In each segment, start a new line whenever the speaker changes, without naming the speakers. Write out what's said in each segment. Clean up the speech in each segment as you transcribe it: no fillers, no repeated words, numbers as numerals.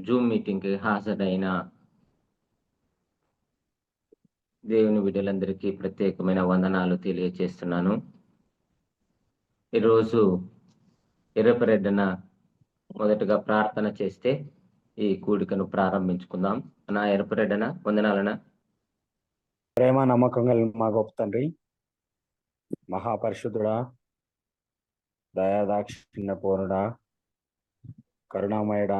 Zoom మీటింగ్కి హాజరైన దేవుని బిడ్డలందరికీ ప్రత్యేకమైన వందనాలు తెలియచేస్తున్నాను. ఈరోజు ఎర్రపరెడ్డన మొదటగా ప్రార్థన చేస్తే ఈ కూడికను ప్రారంభించుకుందాం. నా ఎర్రపరెడ్డన వందనాలన.
ప్రేమ నమ్మకం కలిగిన మా గొప్ప తండ్రి, మహాపరిశుద్ధుడా, దయాదాక్షిణ్య పూర్ణుడా, కరుణామయుడా,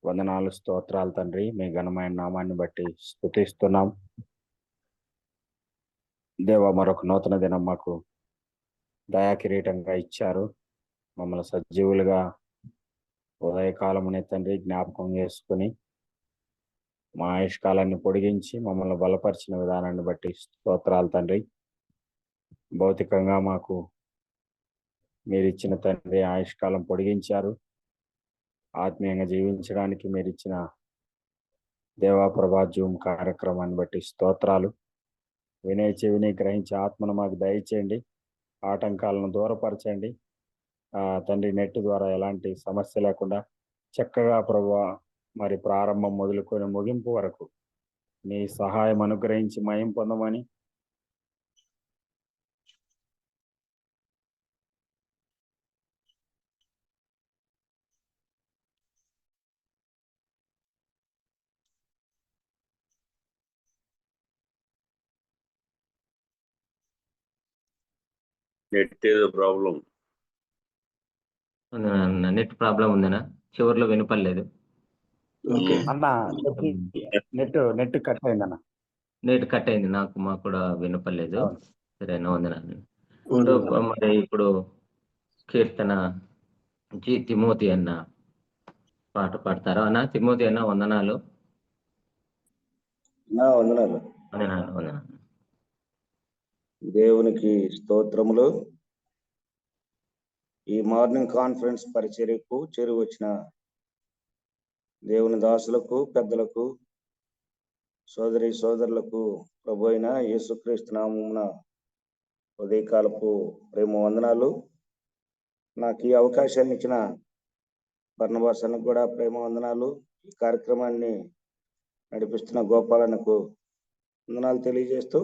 వందనాలు స్తోత్రాలు తండ్రి. మీ ఘనమైన నామాన్ని బట్టి స్తుతిస్తున్నాం. దేవ, మరొక నూతన దినం మాకు దయా కిరీటంగా ఇచ్చారు. మమ్మల్ని సజీవులుగా ఉదయకాలమునే తండ్రి జ్ఞాపకం చేసుకుని మా ఆయుష్కాలాన్ని పొడిగించి మమ్మల్ని బలపరిచిన విధానాన్ని బట్టి స్తోత్రాలు తండ్రి. భౌతికంగా మాకు మీరు ఇచ్చిన తండ్రి ఆయుష్కాలం పొడిగించారు. ఆత్మీయంగా జీవించడానికి మీరు ఇచ్చిన దేవాప్రభా జూమ్ కార్యక్రమాన్ని బట్టి స్తోత్రాలు. వినయ చెవిని గ్రహించే ఆత్మను మాకు దయచేయండి. ఆటంకాలను దూరపరచండి. తండ్రి నెట్ ద్వారా ఎలాంటి సమస్య లేకుండా చక్కగా ప్రభువా మరి ప్రారంభం మొదలుకొని ముగింపు వరకు మీ సహాయం అనుగ్రహించి మయం పొందమని
నెట్ ప్రాబ్లం ఉందనా? చివరిలో వినపడలేదు
అన్న. నెట్ కట్ అయిందన్న.
నెట్ కట్ అయింది. మాకు కూడా వినపడలేదు. సరేనా, వందనాలు. మరి ఇప్పుడు కీర్తన జి తిమోతి అన్న పాట పాడతారా అన్న? తిమోతి అన్న వందనాలు.
వందనాలు.
వందనాలు వందనాలు.
దేవునికి స్తోత్రములు. ఈ మార్నింగ్ కాన్ఫరెన్స్ పరిచర్యకు చేరి వచ్చిన దేవుని దాసులకు, పెద్దలకు, సోదరి సోదరులకు ప్రభు అయిన యేసుక్రీస్తు నామమున ఉదయకాలపు ప్రేమ వందనాలు. నాకు ఈ అవకాశాన్ని ఇచ్చిన బర్నబాస్ అన్నకు కూడా ప్రేమ వందనాలు. ఈ కార్యక్రమాన్ని నడిపిస్తున్న గోపాలన్నకు వందనాలు తెలియజేస్తూ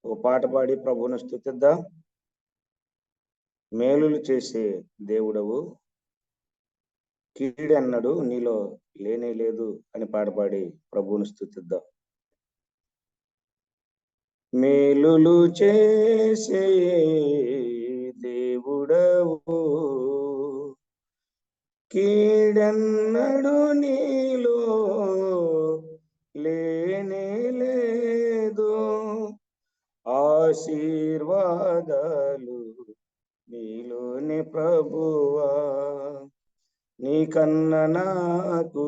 ఒక పాట పాడి ప్రభువును స్తుతిద్దాం. మేలులు చేసే దేవుడవు, కీడెన్నడు నీలో లేనే లేదు అని పాట పాడి ప్రభువును స్తుతిద్దాం. మేలులు చేసే దేవుడవు, కీడెన్నడు నీలో లేనే లేదు, ఆశీర్వాదాలు నీలోనే ప్రభువా, నీకన్న నాకు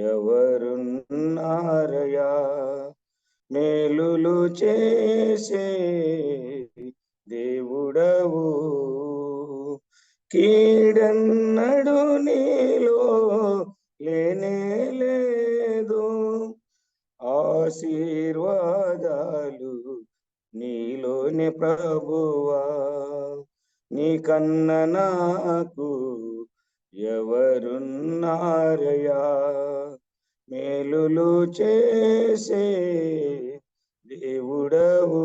ఎవరున్నారయా. మేలులు చేసే దేవుడవు, కీడెన్నడు నీలో లేనే లేదు, ఆశీర్వాదాలు నీలోనే ప్రభువా, నీకన్న నాకు ఎవరున్నారయా. మేలులు చేసే దేవుడవు,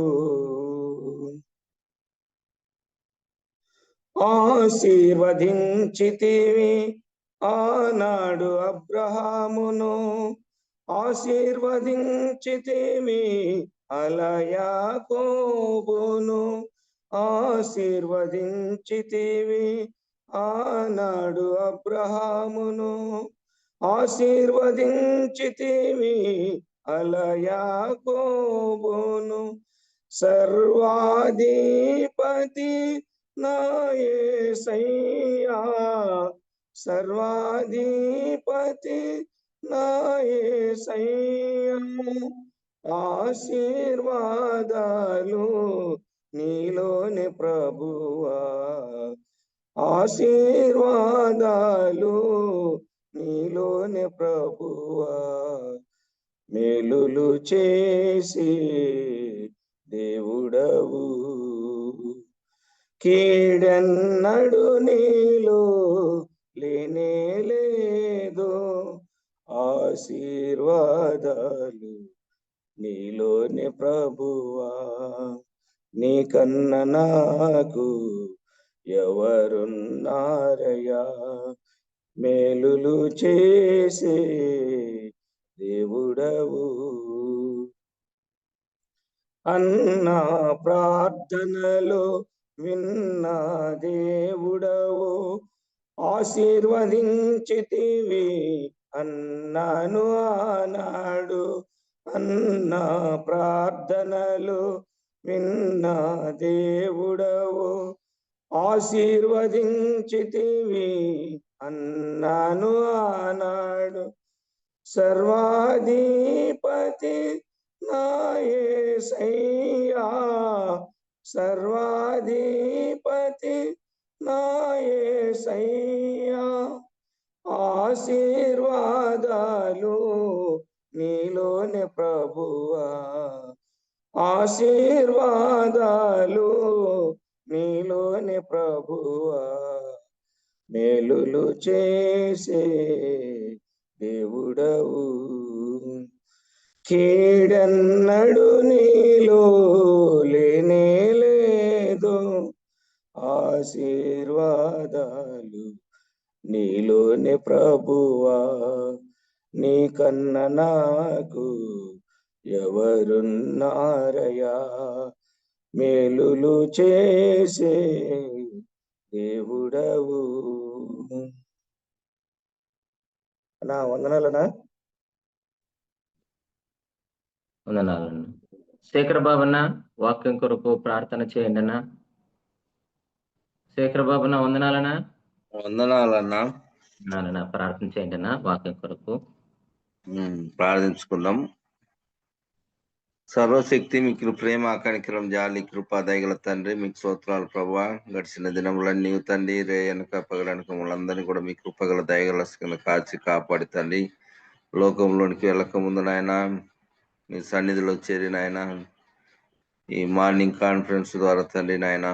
ఆశీర్వదించితివి ఆనాడు అబ్రహామును, ఆశీర్వదించితివి యాకోబును, ఆశీర్వదించితివి ఆనాడు అబ్రహామును, ఆశీర్వదించితివి యాకోబును, సర్వాధిపతి నా యేసయ్యా, సర్వాధిపతి నా యేసయ్యా, ఆశీర్వాదాలు నీలోనే ప్రభువా, ఆశీర్వాదాలు నీలోనే ప్రభువా, మేలులు చేసి దేవుడవు, కీడెన్నడు నీలో లేనే లేదు, ఆశీర్వాదాలు నీలోనే ప్రభువా, నీకన్నా నాకు ఎవరున్నారయ్యా, మేలులు చేసే దేవుడవు, అన్నా ప్రార్థనలో విన్న దేవుడవు, ఆశీర్వదించితివి అన్నాను ఆనాడు, అన్న ప్రార్థనలు విన్న దేవుడవు, ఆశీర్వదించితివి అన్నాను ఆనాడు, సర్వాధిపతి నా యేసయ్యా, సర్వాధిపతి నా యేసయ్యా, ఆశీర్వాదాలు నీలోనే ప్రభువా, ఆశీర్వాదాలు నీలోనే ప్రభువా, మేలులు చేసే దేవుడవు, కీడన్నడు నీలో లేనే లేదు, ఆశీర్వాదాలు నీలోనే ప్రభువా, నీకన్నా నాకు ఎవరున్నారయ్యా, మేలులు చేసే దేవుడవు. నా వందనాలనా.
వందనాలన్న. శేఖర్ బాబన్న వాక్యం కొరకు ప్రార్థన చేయండి అన్న. శేఖర్ బాబన్న వందనాలనా.
వందనాలన్నా.
నాన్న ప్రార్థన చేయండి అన్న వాక్యం కొరకు.
ప్రార్థించుకుందాం. సర్వశక్తి మీకు ప్రేమ కనికరం జాలి కృప దయగల తండ్రి మీకు స్తోత్రాలు ప్రభా. గడిచిన దినములన్నీ తండ్రి రే వెనక పగలనక మనందరినీ కూడా మీ కృపగల దయగల కాచి కాపాడి తండ్రి లోకంలోనికి వెళ్ళక ముందు నాయన మీ సన్నిధిలో చేరిన ఆయన ఈ మార్నింగ్ కాన్ఫరెన్స్ ద్వారా తండ్రి నాయన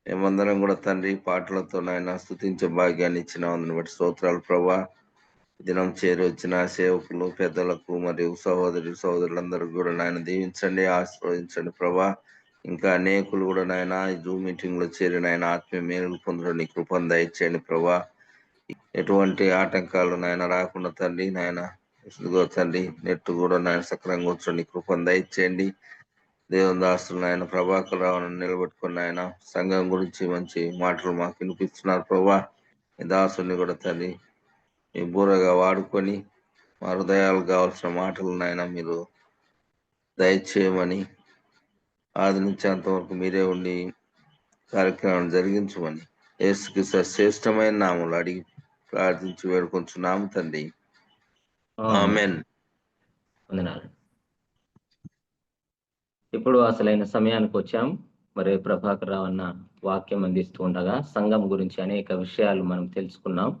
మేమందరం కూడా తండ్రి పాటలతో నాయన స్తుతించే భాగ్యాన్ని ఇచ్చిన అందుని బట్టి స్తోత్రాలు ప్రభా. దినం చేరి వచ్చిన సేవకులు పెద్దలకు మరియు సహోదరులందరూ కూడా నాయన దీవించండి, ఆశీర్వదించండి ప్రభా. ఇంకా అనేకులు కూడా నాయన ఈ జూమ్ మీటింగ్ లో చేరిన ఆయన ఆత్మీయ మేలులు పొందడం నీ కృపను దయచేయండి ప్రభా. ఎటువంటి ఆటంకాలు నాయన రాకుండా తండ్రి నాయన ఇదిగో తండ్రి నెట్ కూడా నాయన సక్రంగా కూర్చొని కృపను దయచేయండి. దేవుని దాసులు నాయన ప్రభాకర్ రావును నిలబెట్టుకున్న ఆయన సంఘం గురించి మంచి మాటలు మాకు వినిపిస్తున్నారు ప్రభా. ఈ దాసుని కూడా తండ్రి మీ బూరగా వాడుకొని మా హృదయాలకు కావాల్సిన మాటలు నాయన మీరు దయచేయమని, ఆది నుంచి అంతవరకు మీరే ఉండి కార్యక్రమం జరిగించమని యేసుక్రీస్తు శ్రేష్టమైన నామములో అడిగి ప్రార్థించి వేడుకొంచున్నాము తండ్రి. ఆమేన్.
వందనాలు. ఇప్పుడు అసలైన సమయానికి వచ్చాం. మరి ప్రభాకర్ రావు అన్న వాక్యం అందిస్తూ ఉండగా సంఘం గురించి అనేక విషయాలు మనం తెలుసుకున్నాం.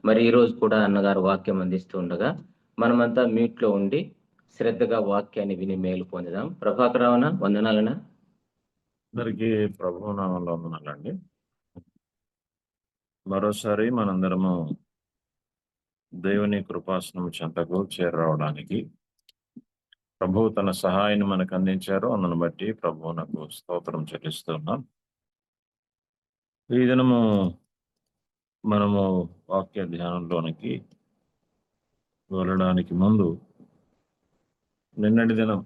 మరి ఈ రోజు కూడా అన్నగారు వాక్యం అందిస్తూ ఉండగా మనమంతా మ్యూట్ లో ఉండి శ్రద్ధగా వాక్యాన్ని విని మేలు పొందుదాం. ప్రభాకర్ రావు అన్న వందనాలనా.
అందరికీ ప్రభువు నామములో వందనాలండి. మరోసారి మనందరము దేవుని కృపాసనం చెంతకు చేరరావడానికి ప్రభువు తన సహాయాన్ని మనకు అందించారు. అందును బట్టి ప్రభువునకు స్తోత్రం చెల్లిస్తున్నాం. ఈ దినము మనము వాక్య ధ్యానంలోనికి వెళ్ళడానికి ముందు నిన్నటి దినం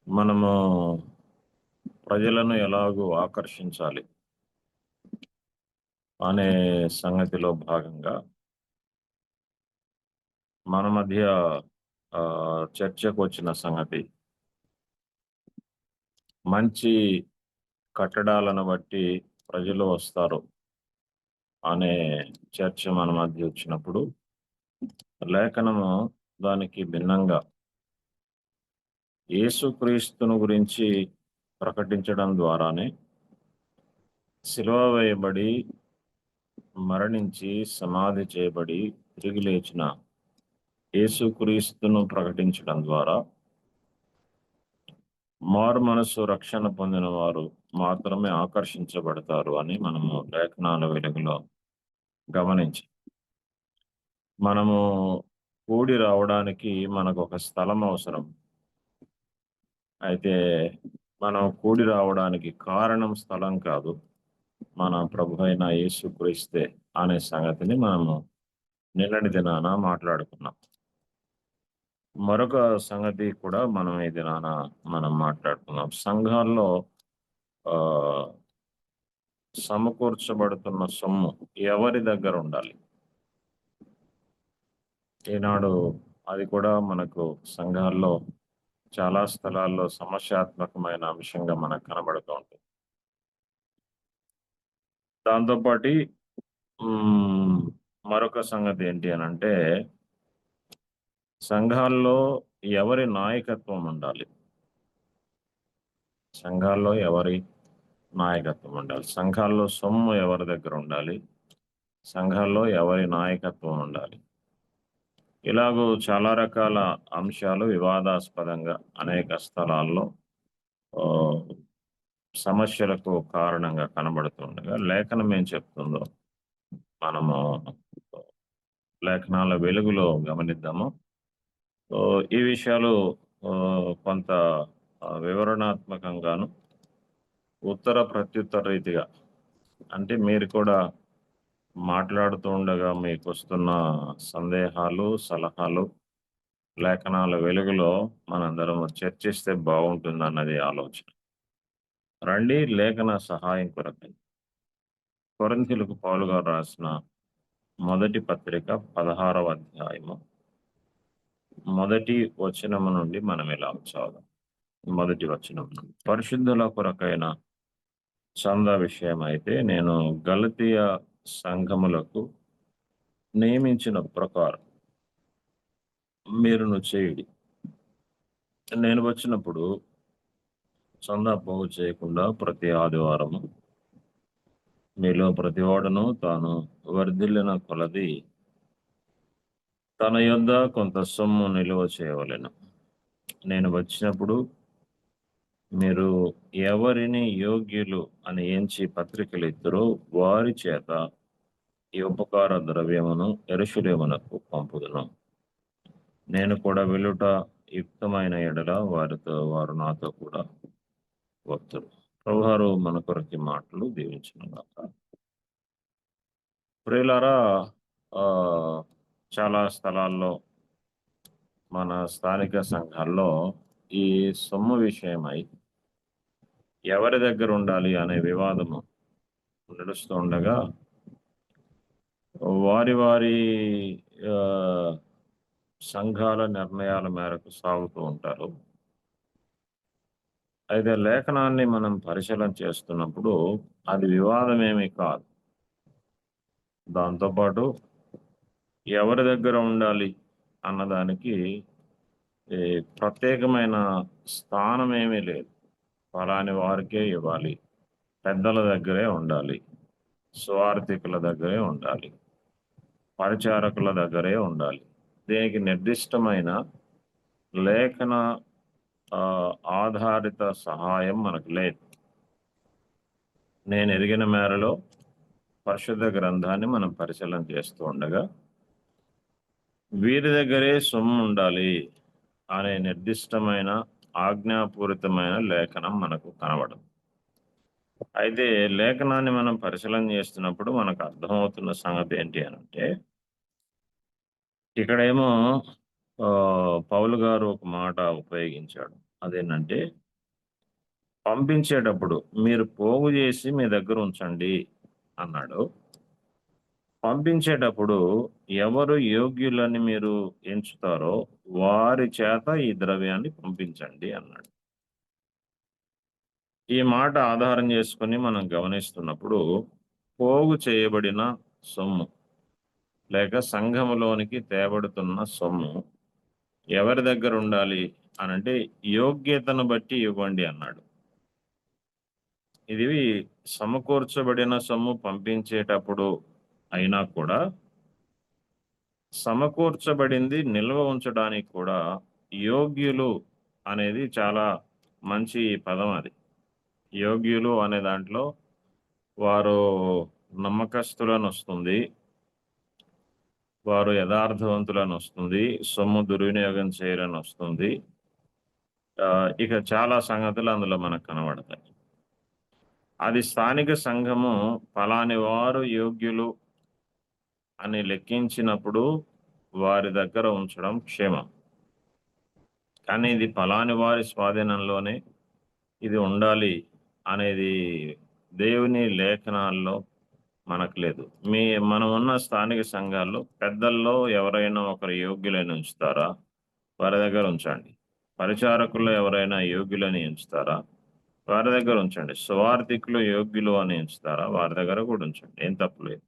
మనము ప్రజలను ఎలాగూ ఆకర్షించాలి అనే సంగతిలో భాగంగా మన మధ్య చర్చకు వచ్చిన సంగతి మంచి కట్టడాలను బట్టి ప్రజలు వస్తారు అనే చర్చ మన మధ్య వచ్చినప్పుడు లేఖనము దానికి భిన్నంగా యేసుక్రీస్తును గురించి ప్రకటించడం ద్వారానే సిలువ వేయబడి మరణించి సమాధి చేయబడి తిరిగి లేచిన యేసుక్రీస్తును ప్రకటించడం ద్వారా మారు మనసు రక్షణ పొందిన వారు మాత్రమే ఆకర్షించబడతారు అని మనము లేఖనాల వెలుగులో గమనించాం.
మనము కూడి రావడానికి మనకు ఒక స్థలం అవసరం. అయితే మనం కూడి రావడానికి కారణం స్థలం కాదు, మన ప్రభు అయిన యేసుక్రీస్తే అనే సంగతిని మనము నిన్నటి దినాన మాట్లాడుకున్నాం. మరొక సంగతి కూడా మనం ఈ దినాన మనం మాట్లాడుకున్నాం. సంఘాల్లో సమకూర్చబడుతున్న సొమ్ము ఎవరి దగ్గర ఉండాలి? ఈనాడు అది కూడా మనకు సంఘాల్లో చాలా స్థలాల్లో సమస్యాత్మకమైన అంశంగా మనకు కనబడుతూ ఉంటుంది. దాంతోపాటు మరొక సంగతి ఏంటి అని అంటే, సంఘాల్లో ఎవరి నాయకత్వం ఉండాలి? సంఘాల్లో ఎవరి నాయకత్వం ఉండాలి? సంఘాల్లో సొమ్ము ఎవరి దగ్గర ఉండాలి? సంఘాల్లో ఎవరి నాయకత్వం ఉండాలి? ఇలాగూ చాలా రకాల అంశాలు వివాదాస్పదంగా అనేక స్థలాల్లో సమస్యలకు కారణంగా కనబడుతుండగా లేఖనం ఏం చెప్తుందో మనము లేఖనాల వెలుగులో గమనిద్దాము. ఈ విషయాలు కొంత వివరణాత్మకంగాను ఉత్తర ప్రత్యుత్తర రీతిగా, అంటే మీరు కూడా మాట్లాడుతూ ఉండగా మీకు వస్తున్న సందేహాలు, సలహాలు లేఖనాల వెలుగులో మనందరం చర్చిస్తే బాగుంటుంది అన్నది ఆలోచన. రండి లేఖన సహాయం కొరకై కొరింథీయులకు పౌలు గారు రాసిన మొదటి పత్రిక 16వ అధ్యాయము మొదటి వచనము నుండి మనం ఇలా చదువుదాం. మొదటి వచనం నుండి, పరిశుద్ధుల కొరకైన చందా విషయం అయితే నేను గలతీయ సంఘములకు నియమించిన ప్రకారం మీరును చేయుడి. నేను వచ్చినప్పుడు చందా పోగు చేయకుండా ప్రతి ఆదివారము మీలో ప్రతివాడును తాను వర్ధిల్లిన కొలది తన యొద్ద కొంత సొమ్ము నిలువ చేయవలెను. నేను వచ్చినప్పుడు మీరు ఎవరిని యోగ్యులు అని ఎంచి పత్రికలు ఇద్దరో వారి చేత ఈ ఉపకార ద్రవ్యమును యెరూషలేమునకు పంపుదును. నేను కూడా వెళ్ళుట యుక్తమైన ఎడల వారు నాతో కూడా వస్తురు. ప్రభువారు మన కొరకి మాటలు దీవించునుగాక. ప్రియులారా, చాలా స్థలాల్లో మన స్థానిక సంఘాల్లో ఈ సొమ్ము విషయమై ఎవరి దగ్గర ఉండాలి అనే వివాదము నడుస్తూ ఉండగా వారి వారి సంఘాల నిర్ణయాల మేరకు సాగుతూ ఉంటారు. అయితే లేఖనాన్ని మనం పరిశీలన చేస్తున్నప్పుడు అది వివాదం ఏమీ కాదు. దాంతోపాటు ఎవరి దగ్గర ఉండాలి అన్నదానికి ప్రత్యేకమైన స్థానం ఏమీ లేదు. ఫలాని వారికే ఇవ్వాలి, పెద్దల దగ్గరే ఉండాలి, స్వార్థికుల దగ్గరే ఉండాలి, పరిచారకుల దగ్గరే ఉండాలి. దీనికి నిర్దిష్టమైన లేఖన ఆధారిత సహాయం మనకు లేదు. నేను ఎరిగిన మేరలో పరిశుద్ధ గ్రంథాన్ని మనం పరిశీలన చేస్తూ ఉండగా వీరి దగ్గరే సొమ్ము ఉండాలి అనే నిర్దిష్టమైన ఆజ్ఞాపూరితమైన లేఖనం మనకు కనబడదు. అయితే లేఖనాన్ని మనం పరిశీలన చేస్తున్నప్పుడు మనకు అర్థమవుతున్న సంగతి ఏంటి అని అంటే, ఇక్కడేమో పౌలు గారు ఒక మాట ఉపయోగించాడు. అదేంటంటే, పంపించేటప్పుడు మీరు పోగు చేసి మీ దగ్గర ఉంచండి అన్నాడు. పంపించేటప్పుడు ఎవరు యోగ్యులని మీరు ఎంచుతారో వారి చేత ఈ ద్రవ్యాన్ని పంపించండి అన్నాడు. ఈ మాట ఆధారం చేసుకుని మనం గమనిస్తున్నప్పుడు పోగు చేయబడిన సొమ్ము లేక సంఘములోనికి తేబడుతున్న సొమ్ము ఎవరి దగ్గర ఉండాలి అనంటే యోగ్యతను బట్టి ఇవ్వండి అన్నాడు. ఇది సమకూర్చబడిన సొమ్ము పంపించేటప్పుడు అయినా కూడా సమకూర్చబడింది నిల్వ ఉంచడానికి కూడా యోగ్యులు అనేది చాలా మంచి పదం. అది యోగ్యులు అనే దాంట్లో వారు నమ్మకస్తులను వస్తుంది, వారు యథార్థవంతులని వస్తుంది, సొమ్ము దుర్వినియోగం చేయరని వస్తుంది. ఇక చాలా సంగతులు అందులో మనకు కనబడతాయి. అది స్థానిక సంఘము ఫలాని వారు యోగ్యులు అని లెక్కించినప్పుడు వారి దగ్గర ఉంచడం క్షేమం. కానీ ఇది ఫలాని వారి స్వాధీనంలోనే ఇది ఉండాలి అనేది దేవుని లేఖనాల్లో మనకు లేదు. మనం ఉన్న స్థానిక సంఘాల్లో పెద్దల్లో ఎవరైనా ఒకరు యోగ్యులని ఉంచుతారా? వారి దగ్గర ఉంచండి. పరిచారకుల్లో ఎవరైనా యోగ్యులని ఉంచుతారా? వారి దగ్గర ఉంచండి. సువార్థికులు యోగ్యులు అని ఉంచుతారా? వారి దగ్గర కూడా ఉంచండి. ఏం తప్పులేదు.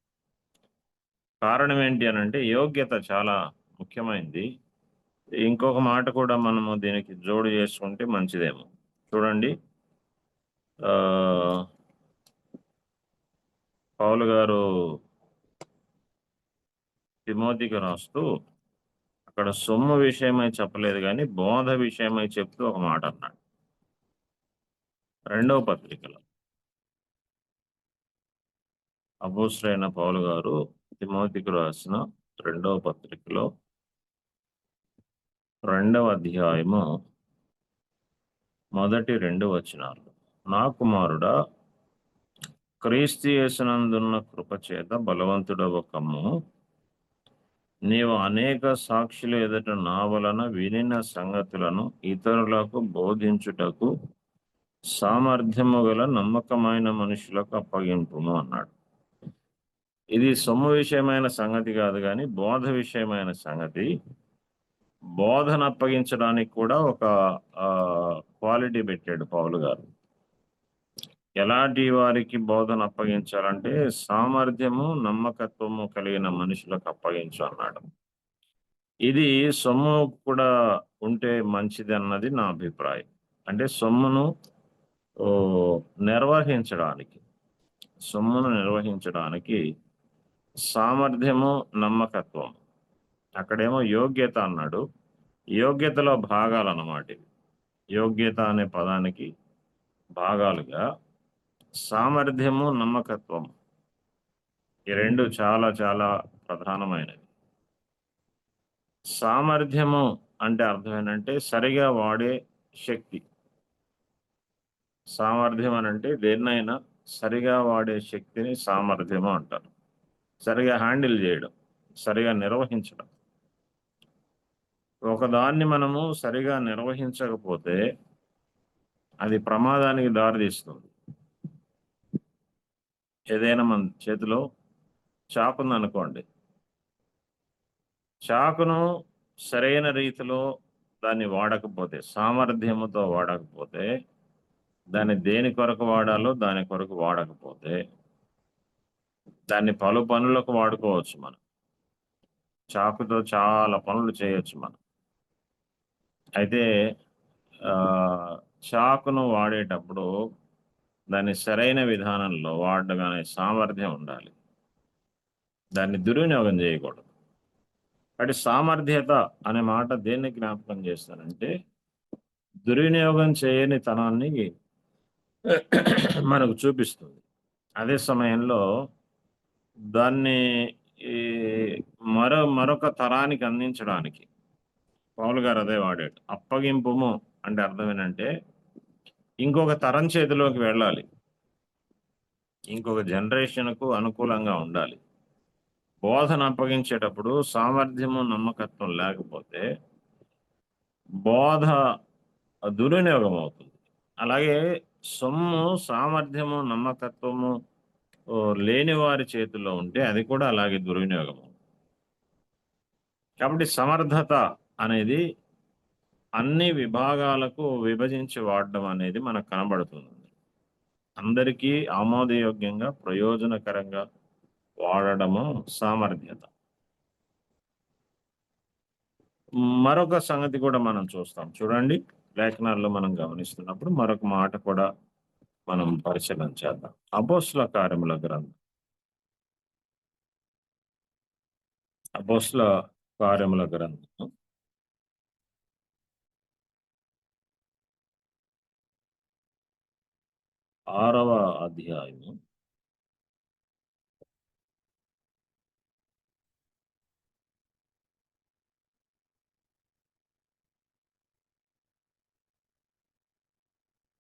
కారణం ఏంటి అని అంటే యోగ్యత చాలా ముఖ్యమైనది. ఇంకొక మాట కూడా మనము దీనికి జోడు చేసుకుంటే మంచిదేమో. చూడండి, పౌలు గారు తిమోతికి రాస్తూ అక్కడ సొమ్ము విషయమై చెప్పలేదు, కానీ బోధ విషయమై చెప్తూ ఒక మాట అన్నాడు. 2వ పత్రికలో అపోస్తలుడైన పౌలు గారు తిమోతికి రాసిన 2వ పత్రికలో 2వ అధ్యాయము మొదటి 2 వచనాలు, నా కుమారుడా, క్రీస్తు యేసునందున్న కృపచేత బలవంతుడవ కమ్ము. నీవు అనేక సాక్షుల ఎదుట నా వలన వినిన సంగతులను ఇతరులకు బోధించుటకు సామర్థ్యము గల నమ్మకమైన మనుషులకు అప్పగింపుము అన్నాడు. ఇది సొమ్ము విషయమైన సంగతి కాదు, కానీ బోధ విషయమైన సంగతి. బోధన అప్పగించడానికి కూడా ఒక క్వాలిటీ పెట్టాడు పౌలు గారు. ఎలాంటి వారికి బోధన అప్పగించాలంటే సామర్థ్యము నమ్మకత్వము కలిగిన మనుషులకు అప్పగించు అన్నాడు. ఇది సొమ్ము కూడా ఉంటే మంచిది అన్నది నా అభిప్రాయం. అంటే సొమ్మును నిర్వహించడానికి సామర్థ్యము నమ్మకత్వం, అక్కడేమో యోగ్యత అన్నాడు. యోగ్యతలో భాగాలు అన్నమాట. యోగ్యత అనే పదానికి భాగాలుగా సామర్థ్యము నమ్మకత్వం, ఈ రెండు చాలా చాలా ప్రధానమైనవి. సామర్థ్యము అంటే అర్థం ఏంటంటే సరిగా వాడే శక్తి. సామర్థ్యం అని అంటే దేన్నైనా సరిగా వాడే శక్తిని సామర్థ్యము అంటారు. సరిగా హ్యాండిల్ చేయడం, సరిగా నిర్వహించడం. ఒకదాన్ని మనము సరిగా నిర్వహించకపోతే అది ప్రమాదానికి దారితీస్తుంది. ఏదైనా మన చేతిలో చాకును అనుకోండి, చాకును సరైన రీతిలో దాన్ని వాడకపోతే, సామర్థ్యముతో వాడకపోతే, దాన్ని దేని కొరకు వాడాలో దాని కొరకు వాడకపోతే, దాన్ని పలు పనులకు వాడుకోవచ్చు. మనం చాకుతో చాలా పనులు చేయొచ్చు మనం. అయితే చాకును వాడేటప్పుడు దాన్ని సరైన విధానంలో వాడడం అనే సామర్థ్యం ఉండాలి. దాన్ని దుర్వినియోగం చేయకూడదు. కాబట్టి సామర్థ్యత అనే మాట దేన్ని జ్ఞాపకం చేస్తానంటే దుర్వినియోగం చేయని తనాన్ని మనకు చూపిస్తుంది. అదే సమయంలో దాన్ని మరొక తరానికి అందించడానికి పౌలు గారు అదే వాడాడు. అప్పగింపుము అంటే అర్థం ఏంటంటే ఇంకొక తరం చేతిలోకి వెళ్ళాలి, ఇంకొక జనరేషన్కు అనుకూలంగా ఉండాలి. బోధన అప్పగించేటప్పుడు సామర్థ్యము నమ్మకత్వం లేకపోతే బోధ దుర్వినియోగం అవుతుంది. అలాగే సొమ్ము సామర్థ్యము నమ్మకత్వము లేని వారి చేతుల్లో ఉంటే అది కూడా అలాగే దుర్వినియోగం అవుతుంది. కాబట్టి సమర్థత అనేది అన్ని విభాగాలకు విభజించి వాడడం అనేది మనకు కనబడుతుంది. అందరికీ ఆమోదయోగ్యంగా ప్రయోజనకరంగా వాడడము సామర్థ్యత. మరొక సంగతి కూడా మనం చూస్తాం. చూడండి, లేఖనాల్లో మనం గమనిస్తున్నప్పుడు మరొక మాట కూడా మనం పరిశీలన చేద్దాం. అపోస్తల కార్యముల గ్రంథం 6వ అధ్యాయము 1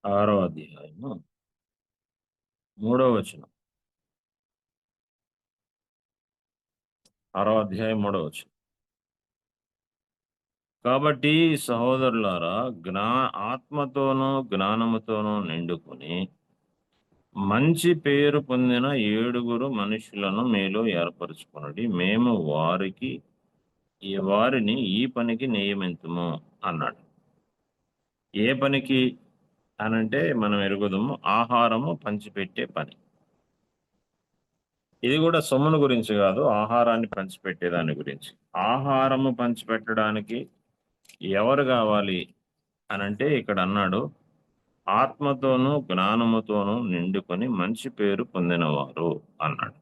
6వ అధ్యాయము 3వ వచనం. 6వ అధ్యాయం 3వ వచనం. కాబట్టి సహోదరులారా, ఆత్మతోనూ జ్ఞానముతోనూ నిండుకొని మంచి పేరు పొందిన 7 మనుషులను మీలో ఏర్పరచుకొనుడి. మేము వారిని ఈ పనికి నియమింతుము అన్నాడు. ఏ పనికి అనంటే మనం ఎరుగుదము, ఆహారము పంచిపెట్టే పని. ఇది కూడా సొమ్మును గురించి కాదు, ఆహారాన్ని పంచిపెట్టే దాని గురించి. ఆహారము పంచిపెట్టడానికి ఎవరు కావాలి అనంటే ఇక్కడ అన్నాడు, ఆత్మతోనూ జ్ఞానముతోనూ నిండుకొని మంచి పేరు పొందినవారు అన్నాడు.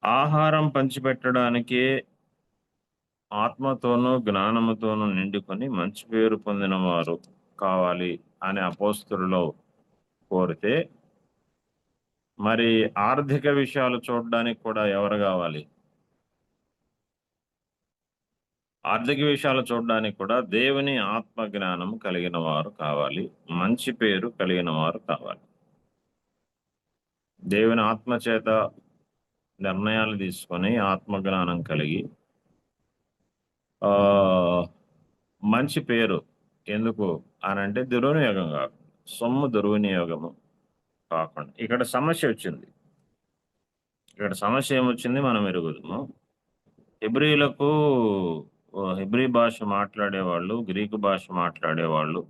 ఆహారం పంచిపెట్టడానికే ఆత్మతోనూ జ్ఞానముతోనూ నిండుకొని మంచి పేరు పొందిన వారు కావాలి అని అపోస్తలులో కోరితే, మరి ఆర్థిక విషయాలు చూడడానికి కూడా ఎవరు కావాలి? ఆర్థిక విషయాలు చూడడానికి కూడా దేవుని ఆత్మ జ్ఞానం కలిగిన వారు కావాలి, మంచి పేరు కలిగిన వారు కావాలి. దేవుని ఆత్మ చేత నిర్ణయాలు తీసుకొని ఆత్మజ్ఞానం కలిగి మంచి పేరు ఎందుకు అనంటే దుర్వినియోగం కాకుండా, సొమ్ము దుర్వినియోగము కాకుండా. ఇక్కడ సమస్య వచ్చింది. ఇక్కడ సమస్య ఏమొచ్చింది మనం ఎరుగుదాము. హెబ్రీలకు హెబ్రీ భాష మాట్లాడేవాళ్ళు, గ్రీకు భాష మాట్లాడేవాళ్ళు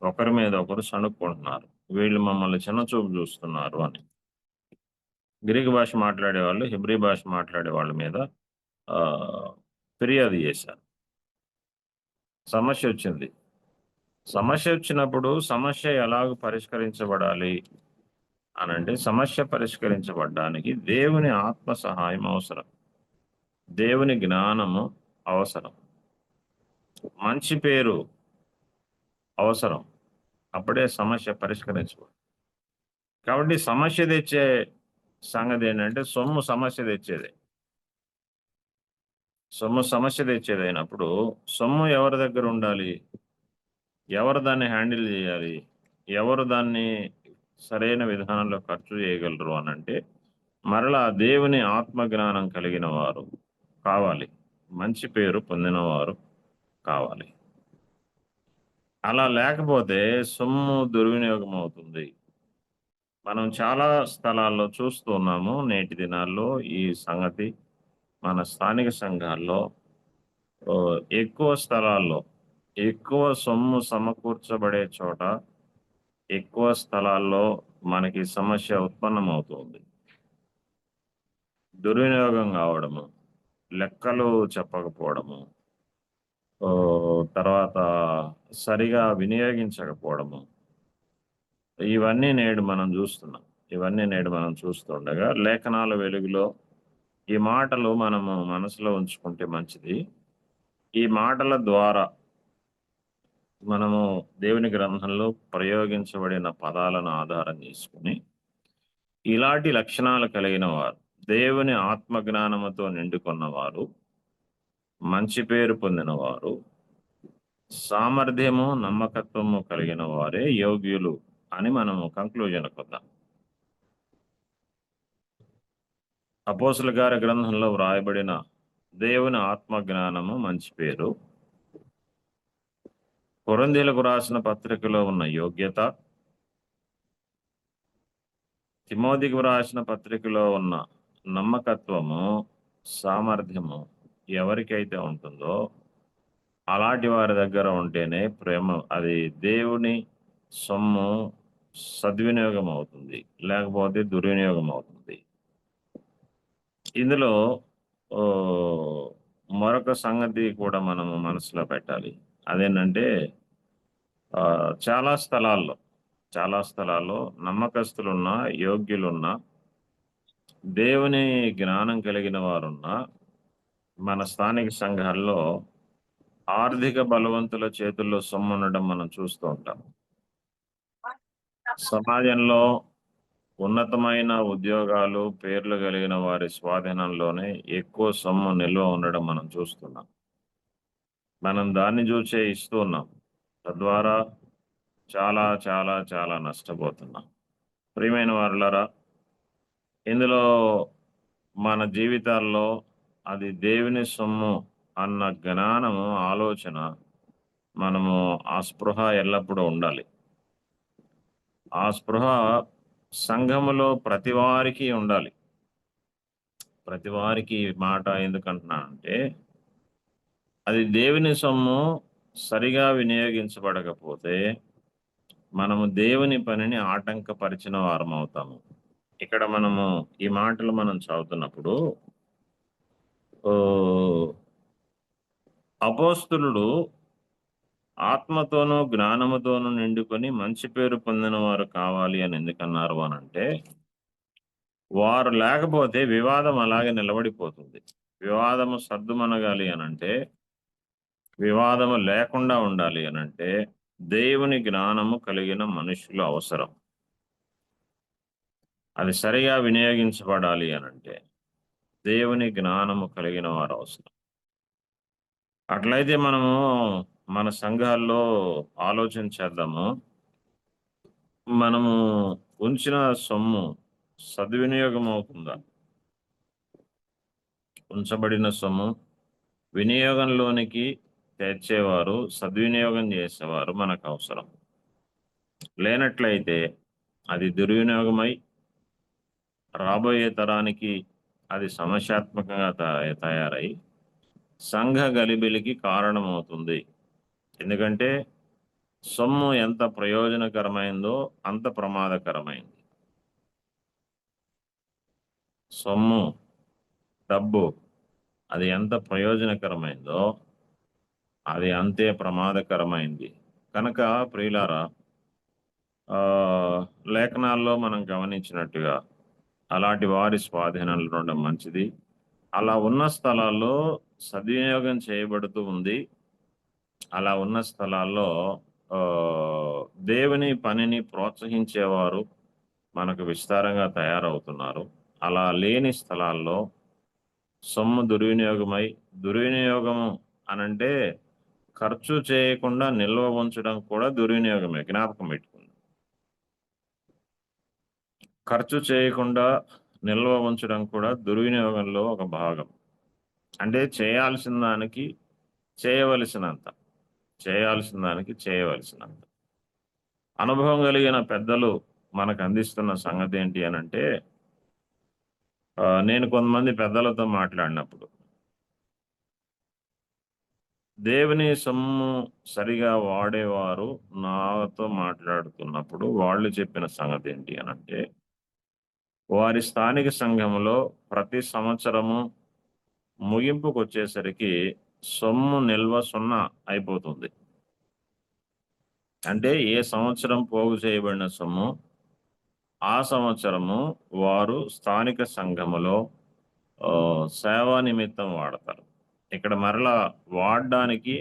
ఒకరి మీద ఒకరు సణుక్కుంటున్నారు, వీళ్ళు మమ్మల్ని చిన్నచూపు చూస్తున్నారు అని. గ్రీకు భాష మాట్లాడేవాళ్ళు హెబ్రీ భాష మాట్లాడే వాళ్ళ మీద ఫిర్యాదు చేశారు. సమస్య వచ్చింది. సమస్య వచ్చినప్పుడు సమస్య ఎలాగ పరిష్కరించబడాలి అనంటే, సమస్య పరిష్కరించబడడానికి దేవుని ఆత్మ సహాయం అవసరం, దేవుని జ్ఞానము అవసరం, మంచి పేరు అవసరం. అప్పుడే సమస్య పరిష్కరించబడు. కాబట్టి సమస్య తెచ్చే సంగతి ఏంటంటే, సొమ్ము సమస్య తెచ్చేదే. సొమ్ము సమస్య తెచ్చేదైనప్పుడు సొమ్ము ఎవరి దగ్గర ఉండాలి? ఎవరు దాన్ని హ్యాండిల్ చేయాలి? ఎవరు దాన్ని సరైన విధానంలో ఖర్చు చేయగలరు అనంటే, మరలా దేవుని ఆత్మజ్ఞానం కలిగిన వారు కావాలి, మంచి పేరు పొందిన వారు కావాలి. అలా లేకపోతే సొమ్ము దుర్వినియోగం అవుతుంది. మనం చాలా స్థలాల్లో చూస్తున్నాము నేటి దినాల్లో ఈ సంగతి. మన స్థానిక సంఘాల్లో ఎక్కువ స్థలాల్లో ఎక్కువ సొమ్ము సమకూర్చబడే చోట, ఎక్కువ స్థలాల్లో మనకి సమస్య ఉత్పన్నమవుతుంది. దుర్వినియోగం కావడము, లెక్కలు చెప్పకపోవడము, తర్వాత సరిగా వినియోగించకపోవడము, ఇవన్నీ నేడు మనం చూస్తుండగా లేఖనాల వెలుగులో ఈ మాటలు మనము మనసులో ఉంచుకుంటే మంచిది. ఈ మాటల ద్వారా మనము దేవుని గ్రంథంలో ప్రయోగించబడిన పదాలను ఆధారం చేసుకుని, ఇలాంటి లక్షణాలు కలిగిన వారు, దేవుని ఆత్మజ్ఞానముతో నిండుకున్నవారు, మంచి పేరు పొందిన వారు, సామర్థ్యము నమ్మకత్వము కలిగిన వారే యోగ్యులు అని మనము కంక్లూజన్కి వద్దాం. అపోస్తలుల గారి గ్రంథంలో వ్రాయబడిన దేవుని ఆత్మజ్ఞానము, మంచి పేరు, కొరింథీయులకు రాసిన పత్రికలో ఉన్న యోగ్యత, తిమోతికి రాసిన పత్రికలో ఉన్న నమ్మకత్వము, సామర్థ్యము ఎవరికైతే ఉంటుందో అలాంటి వారి దగ్గర ఉంటేనే ప్రేమ, అది దేవుని సొమ్ము సద్వినియోగం అవుతుంది, లేకపోతే దుర్వినియోగం అవుతుంది. ఇందులో మరొక సంగతి కూడా మనము మనసులో పెట్టాలి. అదేంటంటే, చాలా స్థలాల్లో నమ్మకస్తులున్నా, యోగ్యులున్నా, దేవుని జ్ఞానం కలిగిన వారున్నా, మన స్థానిక సంఘాల్లో ఆర్థిక బలవంతుల చేతుల్లో సొమ్ము ఉండడం మనం చూస్తూ ఉంటాం. సమాజంలో ఉన్నతమైన ఉద్యోగాలు, పేర్లు కలిగిన వారి స్వాధీనంలోనే ఎక్కువ సొమ్ము నిల్వ ఉండడం మనం చూస్తున్నాం. మనం దాన్ని చూసే ఇస్తూ ఉన్నాం. తద్వారా చాలా చాలా చాలా నష్టపోతున్నాం. ప్రియమైన వారులారా, ఇందులో మన జీవితాల్లో అది దేవుని సొమ్ము అన్న జ్ఞానము, ఆలోచన, మనము ఆ స్పృహ ఎల్లప్పుడూ ఉండాలి. ఆ స్పృహ సంఘములో ప్రతి వారికి ఉండాలి. ప్రతి వారికి మాట ఎందుకంటున్నానంటే, అది దేవుని సొమ్ము సరిగా వినియోగించబడకపోతే మనము దేవుని పనిని ఆటంకపరిచిన వారం అవుతాము. ఇక్కడ మనము ఈ మాటలు మనం చదువుతున్నప్పుడు అపోస్తులుడు ఆత్మతోనూ జ్ఞానముతోనూ నిండుకొని మంచి పేరు పొందిన వారు కావాలి అని ఎందుకన్నారు అనంటే, వారు లేకపోతే వివాదం అలాగే నిలబడిపోతుంది. వివాదము సర్దుమనగాలి అనంటే, వివాదము లేకుండా ఉండాలి అనంటే దేవుని జ్ఞానము కలిగిన మనుషులు అవసరం. అది సరిగా వినియోగించబడాలి అనంటే దేవుని జ్ఞానము కలిగిన వారు అవసరం. అట్లయితే మనము మన సంఘాల్లో ఆలోచన చేద్దాము. మనము ఉంచిన సొమ్ము సద్వినియోగం అవుతుందా? ఉంచబడిన సొమ్ము వినియోగంలోనికి తెచ్చేవారు, సద్వినియోగం చేసేవారు మనకు అవసరం. లేనట్లయితే అది దుర్వినియోగమై రాబోయే తరానికి అది సమస్యాత్మకంగా తయారై సంఘ గలిబిలికి కారణమవుతుంది. ఎందుకంటే సొమ్ము ఎంత ప్రయోజనకరమైందో అంత ప్రమాదకరమైంది. సొమ్ము, డబ్బు అది ఎంత ప్రయోజనకరమైందో అది అంతే ప్రమాదకరమైంది. కనుక ప్రియులారా, లేఖనాల్లో మనం గమనించినట్టుగా అలాంటి వారి స్వాధీనంలో ఉండడం మంచిది. అలా ఉన్న స్థలాల్లో సద్వినియోగం చేయబడుతూ ఉంది. అలా ఉన్న స్థలాల్లో దేవుని పనిని ప్రోత్సహించేవారు మనకు విస్తారంగా తయారవుతున్నారు. అలా లేని స్థలాల్లో సొమ్ము దుర్వినియోగము అనంటే ఖర్చు చేయకుండా నిల్వ ఉంచడం కూడా దుర్వినియోగమే. జ్ఞాపకం పెట్టుకుంది. ఖర్చు చేయకుండా నిల్వ ఉంచడం కూడా దుర్వినియోగంలో ఒక భాగం. అంటే చేయాల్సిన దానికి చేయవలసినంత. అనుభవం కలిగిన పెద్దలు మనకు అందిస్తున్న సంగతి ఏంటి అనంటే, నేను కొంతమంది పెద్దలతో మాట్లాడినప్పుడు దేవుని సొమ్ము సరిగా వాడేవారు నాతో మాట్లాడుతున్నప్పుడు వాళ్ళు చెప్పిన సంగతి ఏంటి అనంటే, వారి స్థానిక సంఘంలో ప్రతి సంవత్సరము ముగింపుకు వచ్చేసరికి సొమ్ము నిల్వ 0 అయిపోతుంది. అంటే ఏ సంవత్సరం పోగు చేయబడిన సొమ్ము ఆ సంవత్సరము వారు స్థానిక సంఘములో సేవా నిమిత్తం వాడతారు. ఇక్కడ మరలా వాడడానికి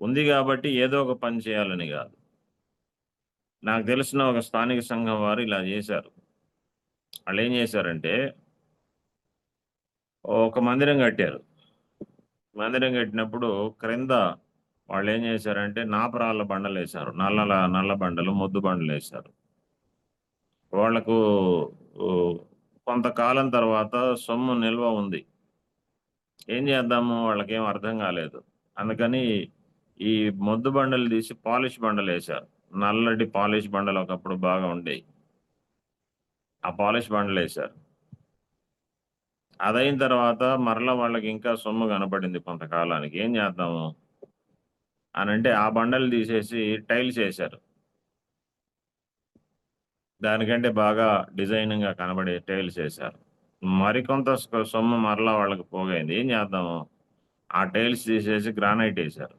ఉంది కాబట్టి ఏదో ఒక పని చేయాలని కాదు. నాకు తెలిసిన ఒక స్థానిక సంఘం వారు ఇలా చేశారు. వాళ్ళు ఏం చేశారంటే, ఒక మందిరం కట్టారు. మందిరం కట్టినప్పుడు క్రింద వాళ్ళు ఏం చేశారంటే నాపరాళ్ళ బండలు వేశారు. నల్ల బండలు, మొద్దు బండలు వేశారు. వాళ్లకు కొంతకాలం తర్వాత సొమ్ము నిల్వ ఉంది. ఏం చేద్దాము, వాళ్ళకేం అర్థం కాలేదు. అందుకని ఈ మొద్దు బండలు తీసి పాలిష్ బండలు వేశారు. నల్లటి పాలిష్ బండలు ఒకప్పుడు బాగా ఉండేవి. ఆ పాలిష్ బండలు వేశారు. అదైన తర్వాత మరలా వాళ్ళకి ఇంకా సొమ్ము కనపడింది కొంతకాలానికి. ఏం చేద్దాము అనంటే ఆ బండలు తీసేసి టైల్స్ వేశారు. దానికంటే బాగా డిజైనింగ్గా కనబడే టైల్స్ వేశారు. మరికొంత సొమ్ము మరలా వాళ్ళకి పోగైంది. ఏం చేద్దాము, ఆ టైల్స్ తీసేసి గ్రానైట్ వేశారు.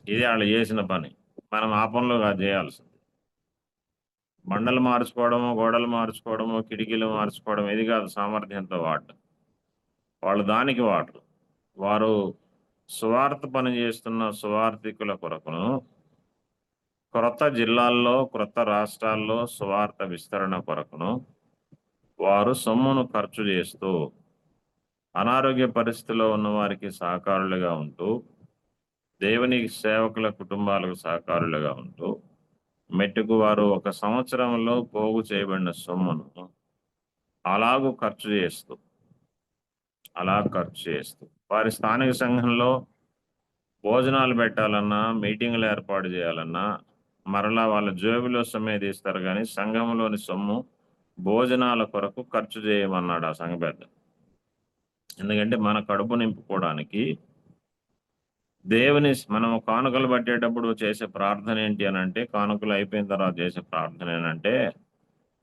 ఇది వాళ్ళు చేసిన పని. మనం ఆ పనులు కాదు చేయాల్సింది. బండలు మార్చుకోవడము, గోడలు మార్చుకోవడము, కిటికీలు మార్చుకోవడం ఇది కాదు సామర్థ్యంతో వాడటం. వాళ్ళు దానికి వాడరు. వారు సువార్త పని చేస్తున్న సువార్థికుల కొరకును, క్రొత్త జిల్లాల్లో, క్రొత్త రాష్ట్రాల్లో సువార్త విస్తరణ కొరకును వారు సొమ్మును ఖర్చు చేస్తూ అనారోగ్య పరిస్థితిలో ఉన్న వారికి సహకారులుగా ఉంటూ దేవుని సేవకుల కుటుంబాలకు సహకారులుగా ఉంటూ మెట్టుకు వారు 1 సంవత్సరంలో పోగు చేయబడిన సొమ్మును అలాగూ ఖర్చు చేస్తూ వారి స్థానిక సంఘంలో భోజనాలు పెట్టాలన్నా, మీటింగులు ఏర్పాటు చేయాలన్నా మరలా వాళ్ళ జేబులో సొమ్మే తీస్తారు, కానీ సంఘంలోని సొమ్ము భోజనాల కొరకు ఖర్చు చేయమన్నాడు ఆ సంఘ పెద్ద. ఎందుకంటే మన కడుపు నింపుకోవడానికి మనం కానుకలు పట్టేటప్పుడు చేసే ప్రార్థన ఏంటి అని అంటే, కానుకలు అయిపోయిన తర్వాత చేసే ప్రార్థన ఏంటంటే,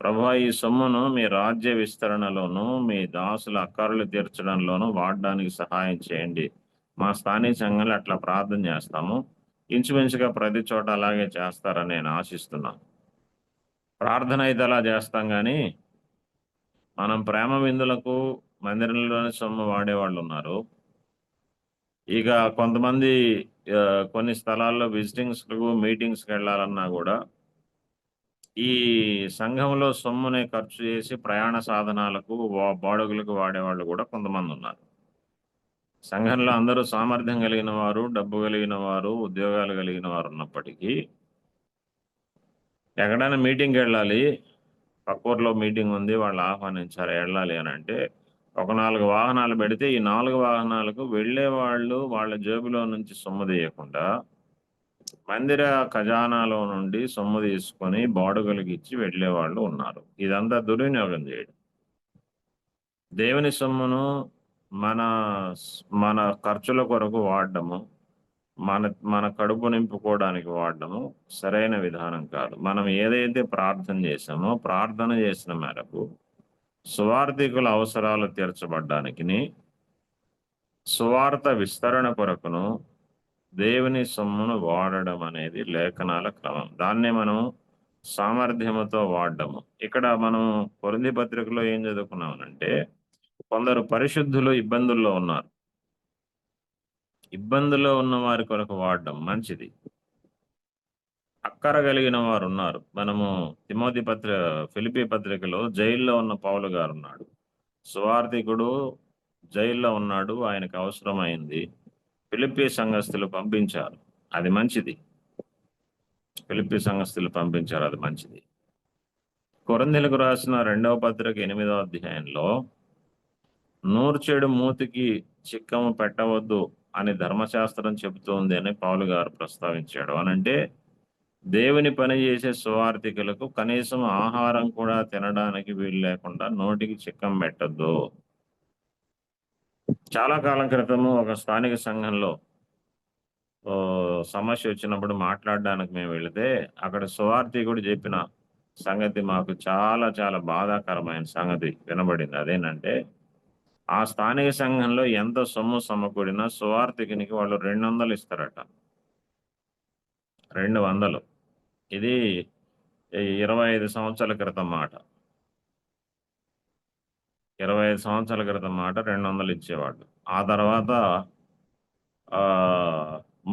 ప్రభువా ఈ సొమ్మును మీ రాజ్య విస్తరణలోను మీ దాసుల అక్కర్లు తీర్చడంలోనూ వాడడానికి సహాయం చేయండి. మా స్థానిక సంఘంలో అట్లా ప్రార్థన చేస్తాము. ఇంచుమించుగా ప్రతి చోట అలాగే చేస్తారని నేను ఆశిస్తున్నాను. ప్రార్థన అయితే అలా చేస్తాం, కానీ మనం ప్రేమ విందులకు మందిరంలోని సొమ్ము వాడేవాళ్ళు ఉన్నారు. ఇక కొంతమంది కొన్ని స్థలాల్లో విజిటింగ్స్కు మీటింగ్స్కి వెళ్ళాలన్నా కూడా ఈ సంఘంలో సొమ్మునే ఖర్చు చేసి ప్రయాణ సాధనాలకు బాడుగులకు వాడేవాళ్ళు కూడా కొంతమంది ఉన్నారు. సంఘంలో అందరూ సామర్థ్యం కలిగిన వారు, డబ్బు కలిగిన వారు, ఉద్యోగాలు కలిగిన వారు ఉన్నప్పటికీ ఎక్కడైనా మీటింగ్కి వెళ్ళాలి, పక్కూర్లో మీటింగ్ ఉంది, వాళ్ళు ఆహ్వానించారు, వెళ్ళాలి అని అంటే ఒక 4 వాహనాలు పెడితే ఈ 4 వాహనాలకు వెళ్ళే వాళ్ళు వాళ్ళ జేబులో నుంచి సొమ్ము తీయకుండా మందిర ఖజానాలో నుండి సొమ్ము తీసుకొని బాడుగలకు ఇచ్చి వెళ్ళే వాళ్ళు ఉన్నారు. ఇదంతా దుర్వినియోగం చేయడం. దేవుని సొమ్మును మన ఖర్చుల కొరకు వాడడము, మన కడుపు నింపుకోవడానికి వాడడము సరైన విధానం కాదు. మనం ఏదైతే ప్రార్థన చేసామో ప్రార్థన చేసిన మేరకు సువార్థికుల అవసరాలు తీర్చబడ్డానికి, సువార్త విస్తరణ కొరకును దేవుని సొమ్మును వాడడం అనేది లేఖనాల క్రమం. దాన్నే మనం సామర్థ్యముతో వాడడము. ఇక్కడ మనం కొరింథీ పత్రికలో ఏం చదువుకున్నామనంటే, కొందరు పరిశుద్ధులు ఇబ్బందుల్లో ఉన్నారు. ఇబ్బందుల్లో ఉన్న వారి కొరకు వాడడం మంచిది. అక్కర కలిగిన వారు ఉన్నారు. మనము ఫిలిప్పీ పత్రికలో జైల్లో ఉన్న పౌలు గారు ఉన్నాడు. సువార్థికుడు జైల్లో ఉన్నాడు, ఆయనకు అవసరమైంది. ఫిలిప్పీ సంఘస్థులు పంపించారు, అది మంచిది. అది మంచిది. కొరింథీయులకు రాసిన 2వ పత్రిక 8వ అధ్యాయంలో నూర్చేడు మూతికి చిక్కము పెట్టవద్దు అని ధర్మశాస్త్రం చెబుతోంది అని పౌలు గారు ప్రస్తావించాడు. అనంటే దేవుని పని చేసే సువార్థికులకు కనీసం ఆహారం కూడా తినడానికి వీలు లేకుండా నోటికి చిక్కం పెట్టద్దు. చాలా కాలం క్రితము ఒక స్థానిక సంఘంలో సమస్య వచ్చినప్పుడు మాట్లాడడానికి మేము వెళితే అక్కడ సువార్థికుడు చెప్పిన సంగతి మాకు చాలా చాలా బాధాకరమైన సంగతి వినబడింది. అదేంటంటే, ఆ స్థానిక సంఘంలో ఎంత సొమ్ము సమకూడినా సువార్థికునికి వాళ్ళు 200 ఇస్తారట. 200. ఇది 25 సంవత్సరాల క్రితం మాట. 25 సంవత్సరాల క్రితం మాట 200 ఇచ్చేవాళ్ళు. ఆ తర్వాత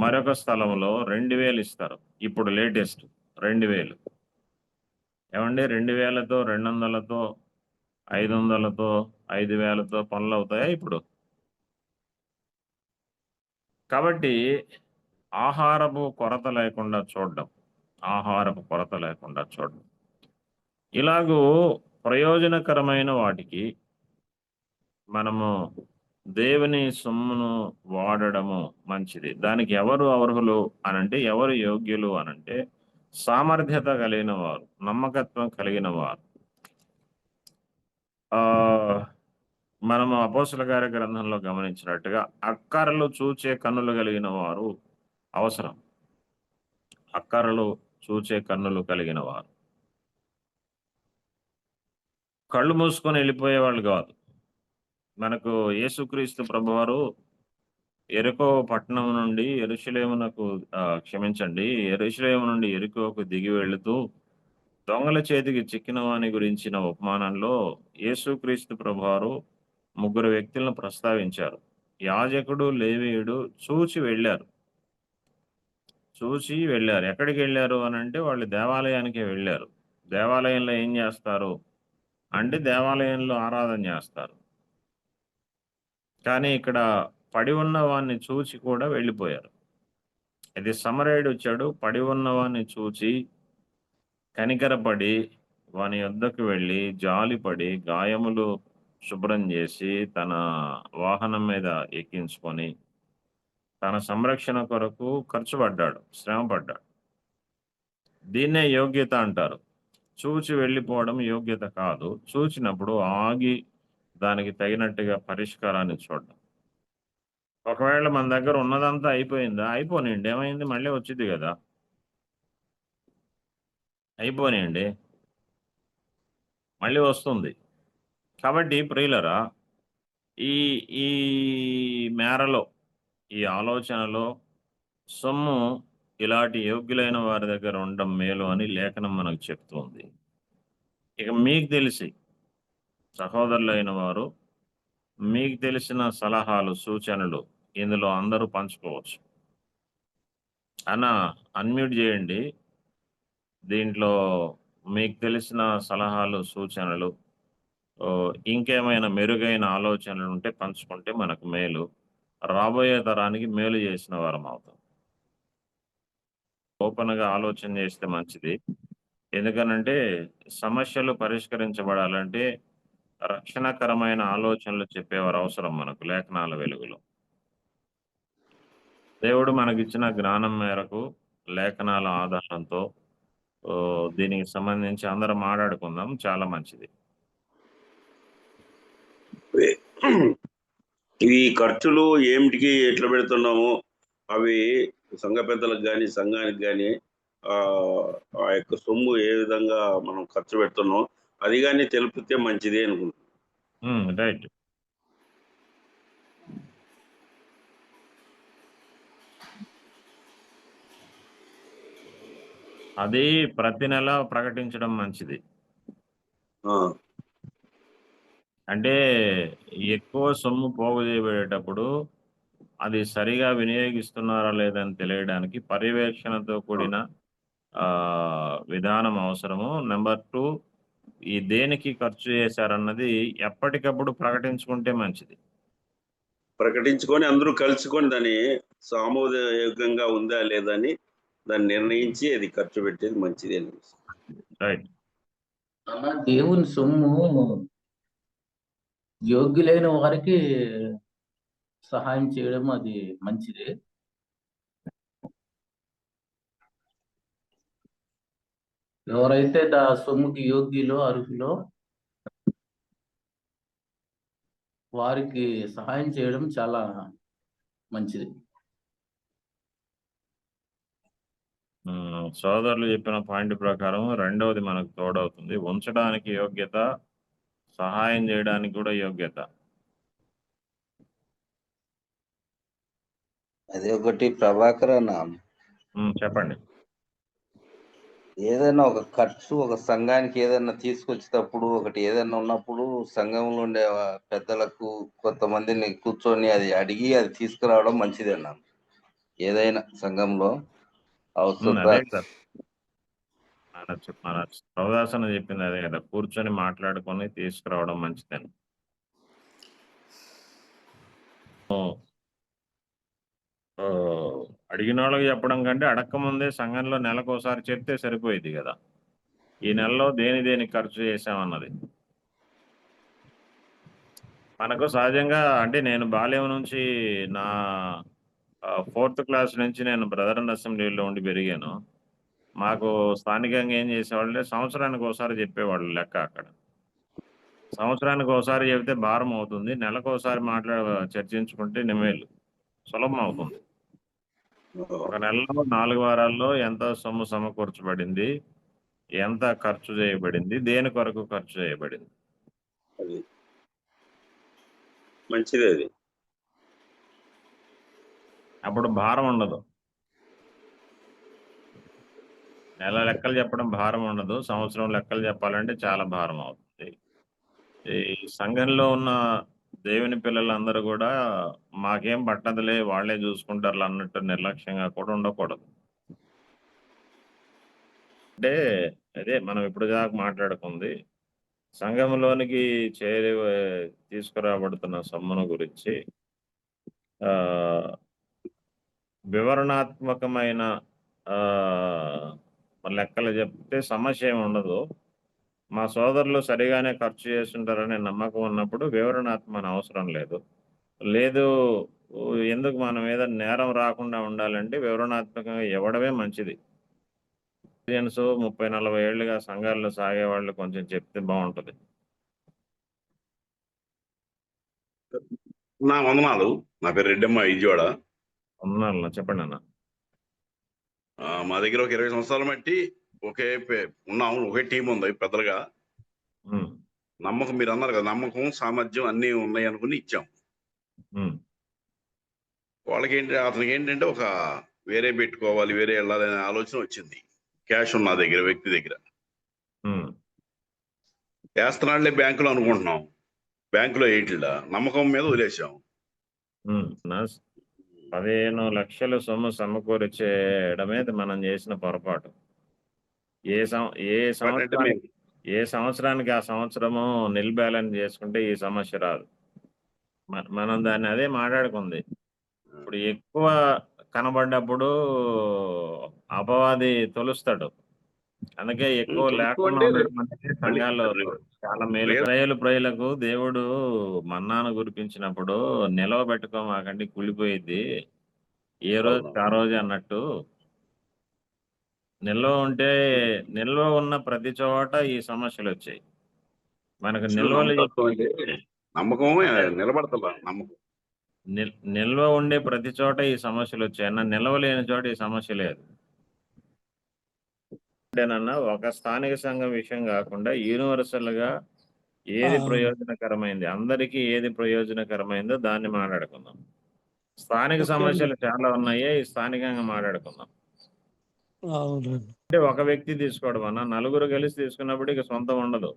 మరొక స్థలంలో 2000 ఇస్తారు. ఇప్పుడు లేటెస్ట్ 2000. ఏమండి, 2000తో 200లతో 500లతో 5000లతో పనులు అవుతాయా ఇప్పుడు? కాబట్టి ఆహారపు కొరత లేకుండా చూడడం. ఇలాగూ ప్రయోజనకరమైన వాటికి మనము దేవుని సొమ్మును వాడడము మంచిది. దానికి ఎవరు అర్హులు అనంటే, ఎవరు యోగ్యులు అనంటే, సామర్థ్యత కలిగిన వారు, నమ్మకత్వం కలిగిన వారు. మనము అపోస్తలుల కార్య గ్రంథంలో గమనించినట్టుగా అక్కరలు చూచే కన్నులు కలిగిన వారు అవసరం. కళ్ళు మూసుకొని వెళ్ళిపోయే వాళ్ళు కాదు. మనకు యేసుక్రీస్తు ప్రభువారు యెరికో పట్టణం నుండి యెరూషలేము నుండి యెరికోకు దిగి వెళుతూ దొంగల చేతికి చిక్కిన వాని గురించిన ఉపమానంలో యేసుక్రీస్తు ప్రభువారు 3 వ్యక్తులను ప్రస్తావించారు. యాజకుడు, లేవీయుడు చూచి వెళ్ళారు. ఎక్కడికి వెళ్ళారు అని అంటే, వాళ్ళు దేవాలయానికి వెళ్ళారు. దేవాలయంలో ఏం చేస్తారు అంటే, దేవాలయంలో ఆరాధన చేస్తారు. కానీ ఇక్కడ పడి ఉన్న వాడిని చూచి కూడా వెళ్ళిపోయారు. ఇది సమరయుడు వచ్చాడు, పడి ఉన్నవాన్ని చూచి కనికరపడి వాని యొద్దకు వెళ్ళి జాలిపడి గాయములు శుభ్రం చేసి తన వాహనం మీద ఎక్కించుకొని తన సంరక్షణ కొరకు ఖర్చు పడ్డాడు, శ్రమ పడ్డాడు. దీన్నే యోగ్యత అంటారు. చూచి వెళ్ళిపోవడం యోగ్యత కాదు. చూచినప్పుడు ఆగి దానికి తగినట్టుగా పరిష్కారాన్ని చూడడం. ఒకవేళ మన దగ్గర ఉన్నదంతా అయిపోయిందా, అయిపోనియండి, ఏమైంది, మళ్ళీ వచ్చింది కదా, అయిపోనియండి, మళ్ళీ వస్తుంది. కాబట్టి ప్రియులరా, ఈ ఈ మేరలో, ఈ ఆలోచనలో సొమ్ము ఇలాంటి యోగ్యులైన వారి దగ్గర ఉండడం మేలు అని లేఖనం మనకు చెప్తుంది. ఇక మీకు తెలిసి సహోదరులైన వారు మీకు తెలిసిన సలహాలు, సూచనలు ఇందులో అందరూ పంచుకోవచ్చు. అన్మ్యూట్ చేయండి. దీంట్లో మీకు తెలిసిన సలహాలు, సూచనలు, ఇంకేమైనా మెరుగైన ఆలోచనలు ఉంటే పంచుకుంటే మనకు మేలు, రాబోయే తరానికి మేలు చేసిన వారం అవుతాం. ఓపెన్గా ఆలోచన చేస్తే మంచిది. ఎందుకనంటే సమస్యలు పరిష్కరించబడాలంటే రక్షణకరమైన ఆలోచనలు చెప్పేవారు అవసరం మనకు లేఖనాల వెలుగులో. దేవుడు మనకిచ్చిన జ్ఞానం మేరకు లేఖనాల ఆధారంతో దీనికి సంబంధించి అందరం మాట్లాడుకుందాం, చాలా మంచిది.
ఈ ఖర్చులు ఏమిటికి ఎట్లా పెడుతున్నాము, అవి సంఘ పెద్దలకు కానీ సంఘానికి కానీ ఆ యొక్క సొమ్ము ఏ విధంగా మనం ఖర్చు పెడుతున్నాం అది కానీ తెలిపితే మంచిది అనుకుంటున్నాం.
రైట్. అది ప్రతి నెల ప్రకటించడం మంచిది. అంటే ఎక్కువ సొమ్ము పోగు చేయబడేటప్పుడు అది సరిగా వినియోగిస్తున్నారా లేదని తెలియడానికి పర్యవేక్షణతో కూడిన విధానం అవసరము. నెంబర్ 2, ఈ దేనికి ఖర్చు చేశారన్నది ఎప్పటికప్పుడు ప్రకటించుకుంటే మంచిది.
ప్రకటించుకొని అందరూ కలుసుకొని దాన్ని సామూహికంగా ఉందా లేదా అని దాన్ని నిర్ణయించి అది ఖర్చు పెట్టేది మంచిది అని.
రైట్.
దేవుని సొమ్ము యోగ్యులైన వారికి సహాయం చేయడం అది మంచిది. ఎవరైతే సొమ్ముకి యోగ్యులో అర్హులో వారికి సహాయం చేయడం చాలా మంచిది.
సోదరులు చెప్పిన పాయింట్ ప్రకారం రెండవది మనకు తోడవుతుంది. ఉంచడానికి యోగ్యత, సహాయం చేయడానికి కూడా యోగ్యత.
అదే ఒకటి ప్రభాకర్ అన్న,
చెప్పండి.
ఏదైనా ఒక ఖర్చు ఒక సంఘానికి ఏదైనా తీసుకొచ్చేటప్పుడు, ఒకటి ఏదైనా ఉన్నప్పుడు సంఘంలో ఉండే పెద్దలకు కొంతమందిని కూర్చొని అది అడిగి అది తీసుకురావడం మంచిది అన్న. ఏదైనా సంఘంలో అవసరం
మన సౌదాసన చెప్పింది అదే కదా, కూర్చొని మాట్లాడుకొని తీసుకురావడం మంచిదని. అడిగిన వాళ్ళకి చెప్పడం కంటే అడక్క ముందే సంఘంలో నెలకోసారి చెప్తే సరిపోయింది కదా, ఈ నెలలో దేనికి ఖర్చు చేసామన్నది. మనకు సహజంగా అంటే నేను బాల్యం నుంచి నా 4th క్లాస్ నుంచి నేను బ్రదర్ అండ్ అసెంబ్లీలో ఉండి పెరిగాను. మాకు స్థానికంగా ఏం చేసేవాళ్ళే సంవత్సరానికి ఒకసారి చెప్పేవాళ్ళు లెక్క. అక్కడ సంవత్సరానికి ఒకసారి చెబితే భారం అవుతుంది, నెలకోసారి చర్చించుకుంటే నిమేలు సులభం అవుతుంది. ఒక నెలలో 4 వారాల్లో ఎంత సొమ్ము సమకూర్చబడింది, ఎంత ఖర్చు చేయబడింది, దేని కొరకు ఖర్చు చేయబడింది,
అది మంచిది. అది
అప్పుడు భారం ఉండదు. నెల లెక్కలు చెప్పడం భారం ఉండదు, సంవత్సరం లెక్కలు చెప్పాలంటే చాలా భారం అవుతుంది. ఈ సంఘంలో ఉన్న దేవుని పిల్లలందరూ కూడా మాకేం పట్టదులే వాళ్ళే చూసుకుంటారు అన్నట్టు నిర్లక్ష్యంగా కూడా ఉండకూడదు. అంటే అదే మనం ఇప్పుడు దాకా మాట్లాడుకుంది సంఘంలోనికి తీసుకురాబడుతున్న సొమ్మును గురించి. వివరణాత్మకమైన లెక్కలు చెప్తే సమస్య ఏమి ఉండదు. మా సోదరులు సరిగానే ఖర్చు చేస్తుంటారనే నమ్మకం ఉన్నప్పుడు వివరణాత్మక అవసరం లేదు. లేదు ఎందుకు మన మీద నేరం రాకుండా ఉండాలంటే వివరణాత్మకంగా ఇవ్వడమే మంచిది. 30-40 ఏళ్ళుగా సంఘాల్లో సాగే వాళ్ళు కొంచెం చెప్తే బాగుంటది.
నా వందనాలు. నా పేరు రెడ్డమ్మ, విజయవాడ.
వందనాలు. చెప్పండి అన్న.
మా దగ్గర ఒక 20 సంవత్సరాల మట్టి ఉన్నాము. ఒకే టీం ఉంది పెద్దలుగా. నమ్మకం, మీరు అన్నారు కదా, నమ్మకం సామర్థ్యం అన్ని ఉన్నాయి అనుకుని ఇచ్చాం. అతనికి ఏంటంటే ఒక వేరే పెట్టుకోవాలి, వేరే వెళ్ళాలనే ఆలోచన వచ్చింది. క్యాష్ ఉన్న దగ్గర, వ్యక్తి దగ్గర వేస్తున్నాడులే బ్యాంకులో అనుకుంటున్నాం. బ్యాంకులో వేయట్లా, నమ్మకం మీద వదిలేసాం.
15 లక్షల సొమ్ము సమకూర్చేయడమే మనం చేసిన పొరపాటు. ఏ సంవత్సరానికి ఆ సంవత్సరము నిల్ బ్యాలెన్స్ చేసుకుంటే ఈ సమస్య రాదు. మనం దాన్ని అదే మాట్లాడుకుంది. ఇప్పుడు ఎక్కువ కనబడ్డప్పుడు అపవాది తొలుస్తాడు. అందుకే ఎక్కువ లేకుండా ఉండడం అనేది సంఘాల్లో చాలా మేలు. ప్రజలకు దేవుడు మన్నాను కురిపించినప్పుడు నిలవ పెట్టుకోమాకండి, కుళ్ళిపోయిద్ది, ఏ రోజు ఆ రోజు అన్నట్టు. నిల్వ ఉన్న ప్రతి చోట ఈ సమస్యలు వచ్చాయి. మనకు నిల్వ ఉండే ప్రతి చోట ఈ సమస్యలు వచ్చాయి అన్న. నిల్వ లేని చోట ఈ సమస్య లేదు. అంటేనన్నా ఒక స్థానిక సంఘం విషయం కాకుండా యూనివర్సల్ గా ఏది ప్రయోజనకరమైంది, అందరికీ ఏది ప్రయోజనకరమైందో దాన్ని మాట్లాడుకుందాం. స్థానిక సమస్యలు చాలా ఉన్నాయి, స్థానికంగా మాట్లాడుకుందాం. అంటే ఒక వ్యక్తి తీసుకోవడం అన్న, నలుగురు కలిసి తీసుకున్నప్పుడు ఇక సొంతం ఉండదు.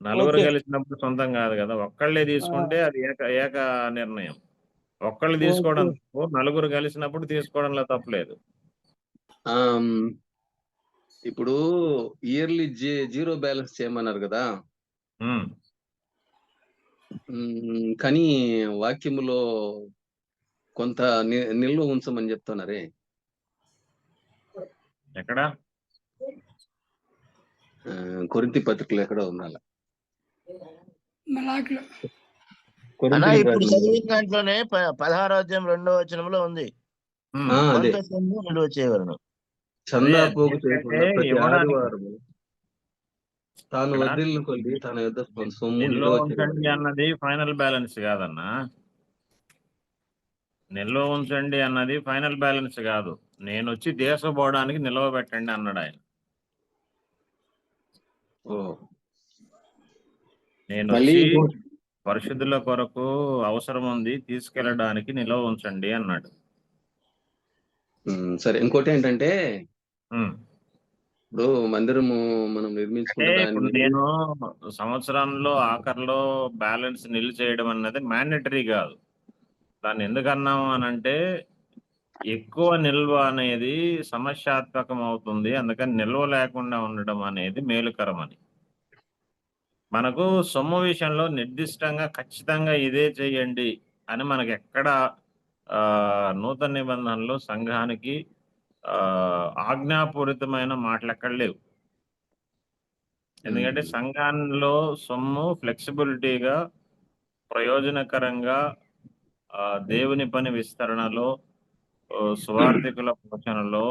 నలుగురు కలిసినప్పుడు సొంతం కాదు కదా. ఒక్కళ్ళే తీసుకుంటే అది ఏక నిర్ణయం. ఒక్కళ్ళు తీసుకోవడం తప్పు, నలుగురు కలిసినప్పుడు తీసుకోవడంలో తప్పులేదు.
ఇప్పుడు ఇయర్లీ 0 బ్యాలెన్స్ చేయమన్నారు కదా. కానీ వాక్యములో కొంత నిల్వ ఉంచమని చెప్తున్నారే.
ఎక్కడ?
కొరింథీ పత్రికలో ఎక్కడ ఉండాల?
ఇప్పుడు చదివిన దాంట్లోనే 16వ అధ్యాయం 2వ వచనంలో ఉంది. నిల్వ చేయవలను.
చందా పోగు చేయకుండా ప్రతి ఆదివారము తాను వదిలిన కొద్ది తన యొద్ద సొమ్ము నిల్వ
ఉంచండి అన్నది ఫైనల్ బ్యాలెన్స్ కాదన్నా. నిల్వ ఉంచండి అన్నది ఫైనల్ బ్యాలెన్స్ కాదు. నేను వచ్చి దేశపోవడానికి నిల్వ పెట్టండి అన్నాడు ఆయన. నేను వచ్చి పరిశుద్ధుల కొరకు అవసరం ఉంది, తీసుకెళ్ళడానికి నిల్వ ఉంచండి అన్నాడు.
సరే, ఇంకోటి ఏంటంటే ఇప్పుడు మందిరము మనం నిర్మించుకుంటే
నేను సంవత్సరంలో ఆఖరిలో బ్యాలెన్స్ నిల్వ చేయడం అన్నది మ్యాండేటరీ కాదు. దాన్ని ఎందుకన్నాము అనంటే ఎక్కువ నిల్వ అనేది సమస్యాత్మకం అవుతుంది, అందుకని నిల్వ లేకుండా ఉండడం అనేది మేలుకరం అని. మనకు సొమ్ము విషయంలో నిర్దిష్టంగా ఖచ్చితంగా ఇదే చేయండి అని మనకి ఎక్కడ నూతన నిబంధనలో సంఘానికి ఆజ్ఞాపూరితమైన మాటలు ఎక్కడ లేవు. ఎందుకంటే సంఘాల్లో సొమ్ము ఫ్లెక్సిబిలిటీగా, ప్రయోజనకరంగా, దేవుని పని విస్తరణలో, సువార్థికుల పోషణలో,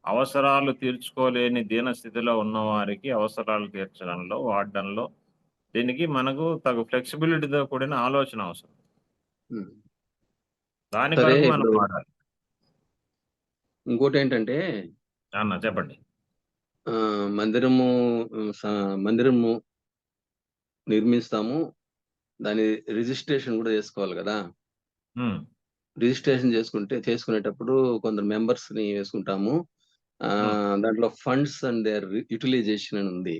అవసరాలు తీర్చుకోలేని దీనస్థితిలో ఉన్న వారికి అవసరాలు తీర్చడంలో, వాడడంలో, దీనికి మనకు తగు ఫ్లెక్సిబిలిటీతో కూడిన ఆలోచన అవసరం. దాని కొరకు మనం వాడాలి.
ఇంకోటి ఏంటంటే
అన్న చెప్పండి.
మందిరము నిర్మిస్తాము, దాని రిజిస్ట్రేషన్ కూడా చేసుకోవాలి కదా. రిజిస్ట్రేషన్ చేసుకునేటప్పుడు కొందరు మెంబర్స్ ని వేసుకుంటాము. దాంట్లో ఫండ్స్ అండ్ దేర్ యూటిలైజేషన్ అని ఉంది.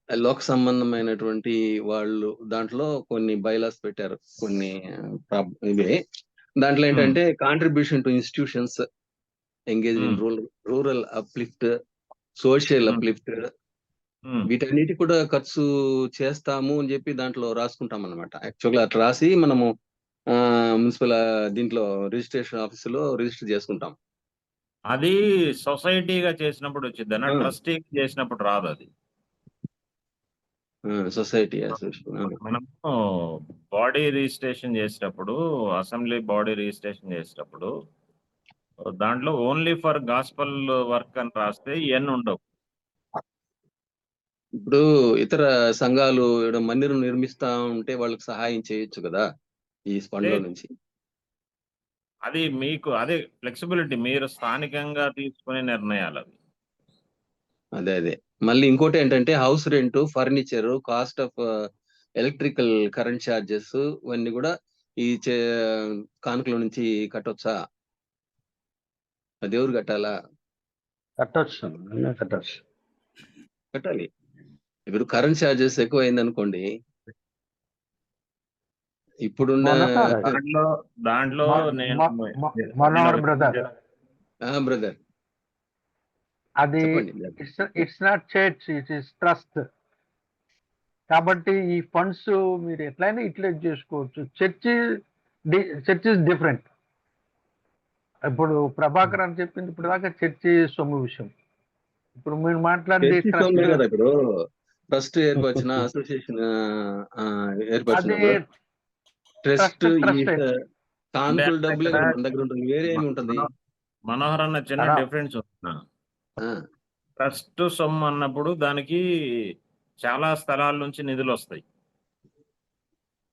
లోక సంబంధమైనటువంటి వాళ్ళు దాంట్లో కొన్ని బైలాస్ పెట్టారు, కొన్ని ఇవే. దాంట్లో ఏంటంటే contribution to institutions, engage in rural uplift, social uplift, వీటన్నిటి కూడా ఖర్చు చేస్తాము అని చెప్పి దాంట్లో రాసుకుంటాం అనమాట. యాక్చువల్గా అట్లా రాసి మనము మున్సిపల్ దీంట్లో రిజిస్ట్రేషన్ ఆఫీసులో రిజిస్టర్ చేసుకుంటాం.
అది సొసైటీగా చేసినప్పుడు వచ్చిందన్న, ట్రస్టీ చేసినప్పుడు రాదు అది.
సొసైటీ అసోసియేషన్
మనము బాడీ రిజిస్ట్రేషన్ చేసేటప్పుడు, అసెంబ్లీ బాడీ రిజిస్ట్రేషన్ చేసేటప్పుడు దాంట్లో ఓన్లీ ఫర్ గాస్పల్ వర్క్ అని రాస్తే ఇవన్నీ ఉండవు.
ఇప్పుడు ఇతర సంఘాలు మందిరం నిర్మిస్తా ఉంటే వాళ్ళకి సహాయం చేయొచ్చు కదా ఈ ఫండ్ లో నుంచి.
అది మీకు అదే ఫ్లెక్సిబిలిటీ, మీరు స్థానికంగా తీసుకునే నిర్ణయాలు అవి.
అదే మళ్ళీ ఇంకోటి ఏంటంటే house rent, furniture, cost of electrical current charges ఇవన్నీ కూడా ఈ కానుకల నుంచి కట్టొచ్చా? అది ఎవరు కట్టాలా? కట్టాలి. ఇప్పుడు కరెంట్ ఛార్జెస్ ఎక్కువ అయింది అనుకోండి, ఇప్పుడున్న
దాంట్లో
బ్రదర్
అది it's not church, it is trust. కాబట్టి ఈ ఫండ్స్ మీరు ఎట్లయినా యూటిలైజ్ చేసుకోవచ్చు. Church is different. ఇప్పుడు ప్రభాకర్ అని చెప్పింది ఇప్పుడు దాకా చర్చి సొమ్ము విషయం. ఇప్పుడు మీరు మాట్లాడేది
ఇప్పుడు ట్రస్ట్ ఏర్పరిచిన అసోసియేషన్ ఏర్పరిచిన ట్రస్ట్ కానుకల డబ్బులే మన దగ్గర ఉంటుంది, వేరే ఏమి ఉంటుంది?
మనోహర్ అన్న చిన్న డిఫరెన్స్ ఉంటున్నా. ట్రస్ట్ సొమ్ము అన్నప్పుడు దానికి చాలా స్థలాల నుంచి నిధులు వస్తాయి.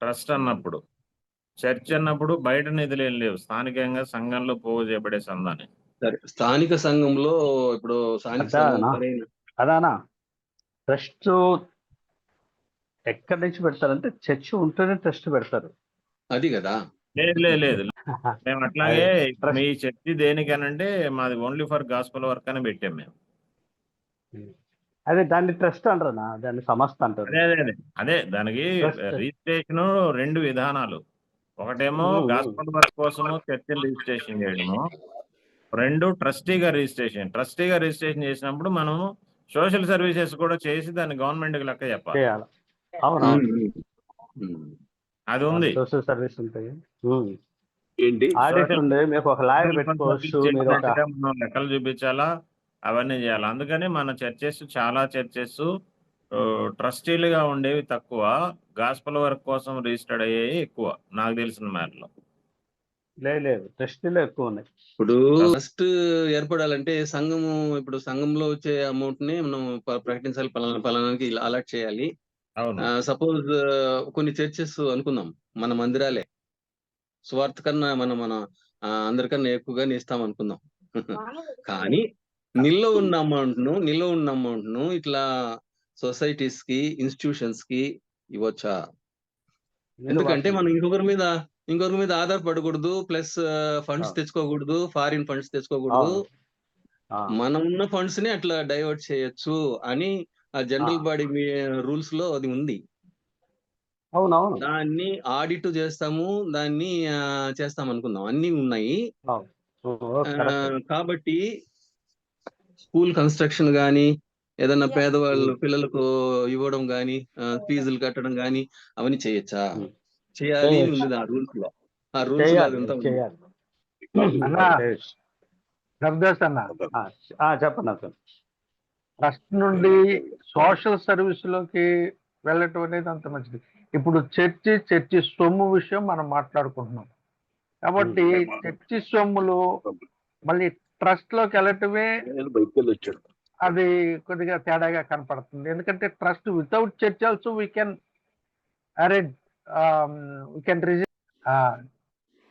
ట్రస్ట్ అన్నప్పుడు, చర్చ్ అన్నప్పుడు బయట నిధులు ఏం లేవు, స్థానికంగా సంఘంలో పోగు చేయబడే సందాన్ని.
సరే, స్థానిక సంఘంలో ఇప్పుడు
అదానా ట్రస్ట్ ఎక్కడి నుంచి పెడతారంటే చర్చ్ ఉంటేనే ట్రస్ట్ పెడతారు.
అది కదా.
లేదు మేము అట్లాగే మీ చర్చి దేనికనంటే మాది ఓన్లీ ఫర్ గాస్పల్ వర్క్ అని పెట్టాం మేము.
అదే దాన్ని ట్రస్ట్ అంటారా, దాన్ని సంస్థ అంటారు.
అదే దానికి రిజిస్ట్రేషన్ 2 విధానాలు. ఒకటేమో గాస్పల్ వర్క్ కోసము చర్చిని రిజిస్ట్రేషన్ చేయడము, 2 ట్రస్టీగా రిజిస్ట్రేషన్. ట్రస్టీగా రిజిస్ట్రేషన్ చేసినప్పుడు మనం సోషల్ సర్వీసెస్ కూడా చేసి దాన్ని గవర్నమెంట్ కి లెక్క చెప్పాలి. అది ఉంది.
సోషల్ సర్వీస్ ఉంటాయి, ఆడిట్ ఉంది, మీకు ఒక లాయర్ పెట్టుకోవచ్చు,
మనం లెక్కలు చూపించాలా, అవన్నీ చేయాలి. అందుకని మన చాలా చర్చెస్ ట్రస్టీలుగా ఉండేవి తక్కువ, గాస్పల్ వర్క్ కోసం రిజిస్టర్డ్ అయ్యేవి ఎక్కువ నాకు తెలిసిన మేరలో.
లేదు ట్రస్టీలు ఎక్కువ ఉన్నాయి.
ఇప్పుడు ట్రస్ట్ ఏర్పడాలంటే సంఘము, ఇప్పుడు సంఘంలో వచ్చే అమౌంట్ ని మనం ప్రకటించాలి, పలానాకి ఇలా అలాట్ చేయాలి. సపోజ్ కొన్ని చర్చెస్ అనుకుందాం, మన మందిరాలే స్వార్థ కన్నా మన అందరికన్నా ఎక్కువగానే ఇస్తాం అనుకుందాం. కానీ నిల్వ ఉన్న అమౌంట్ ను ఇట్లా సొసైటీస్ కి, ఇన్స్టిట్యూషన్స్ కి ఇవ్వచ్చా? ఎందుకంటే మనం ఇంకొకరి మీద ఆధారపడకూడదు, ప్లస్ ఫండ్స్ తెచ్చుకోకూడదు, ఫారిన్ ఫండ్స్ తెచ్చుకోకూడదు. మనం ఉన్న ఫండ్స్ ని అట్లా డైవర్ట్ చేయొచ్చు అని ఆ జనరల్ బాడీ రూల్స్ లో అది ఉంది. దాన్ని ఆడిట్ చేస్తాము, దాన్ని చేస్తాం అనుకుందాం, అన్ని ఉన్నాయి. కాబట్టి స్కూల్ కన్స్ట్రక్షన్ గానీ, ఏదన్నా పేదవాళ్ళు పిల్లలకు ఇవ్వడం గానీ, ఫీజులు కట్టడం గానీ అవన్నీ చేయొచ్చా? చేయాలి ఉంది ఆ రూల్స్ లో. ఆ రూల్స్
చెప్పండి అసలు. ట్రస్ట్ నుండి సోషల్ సర్వీస్ లోకి వెళ్ళటం అనేది అంత మంచిది. ఇప్పుడు చర్చి సొమ్ము విషయం మనం మాట్లాడుకుంటున్నాం కాబట్టి చర్చి సొమ్ములు మళ్ళీ ట్రస్ట్ లోకి వెళ్ళటమే అది కొద్దిగా తేడాగా కనపడుతుంది. ఎందుకంటే trust without church also we can arrange, we can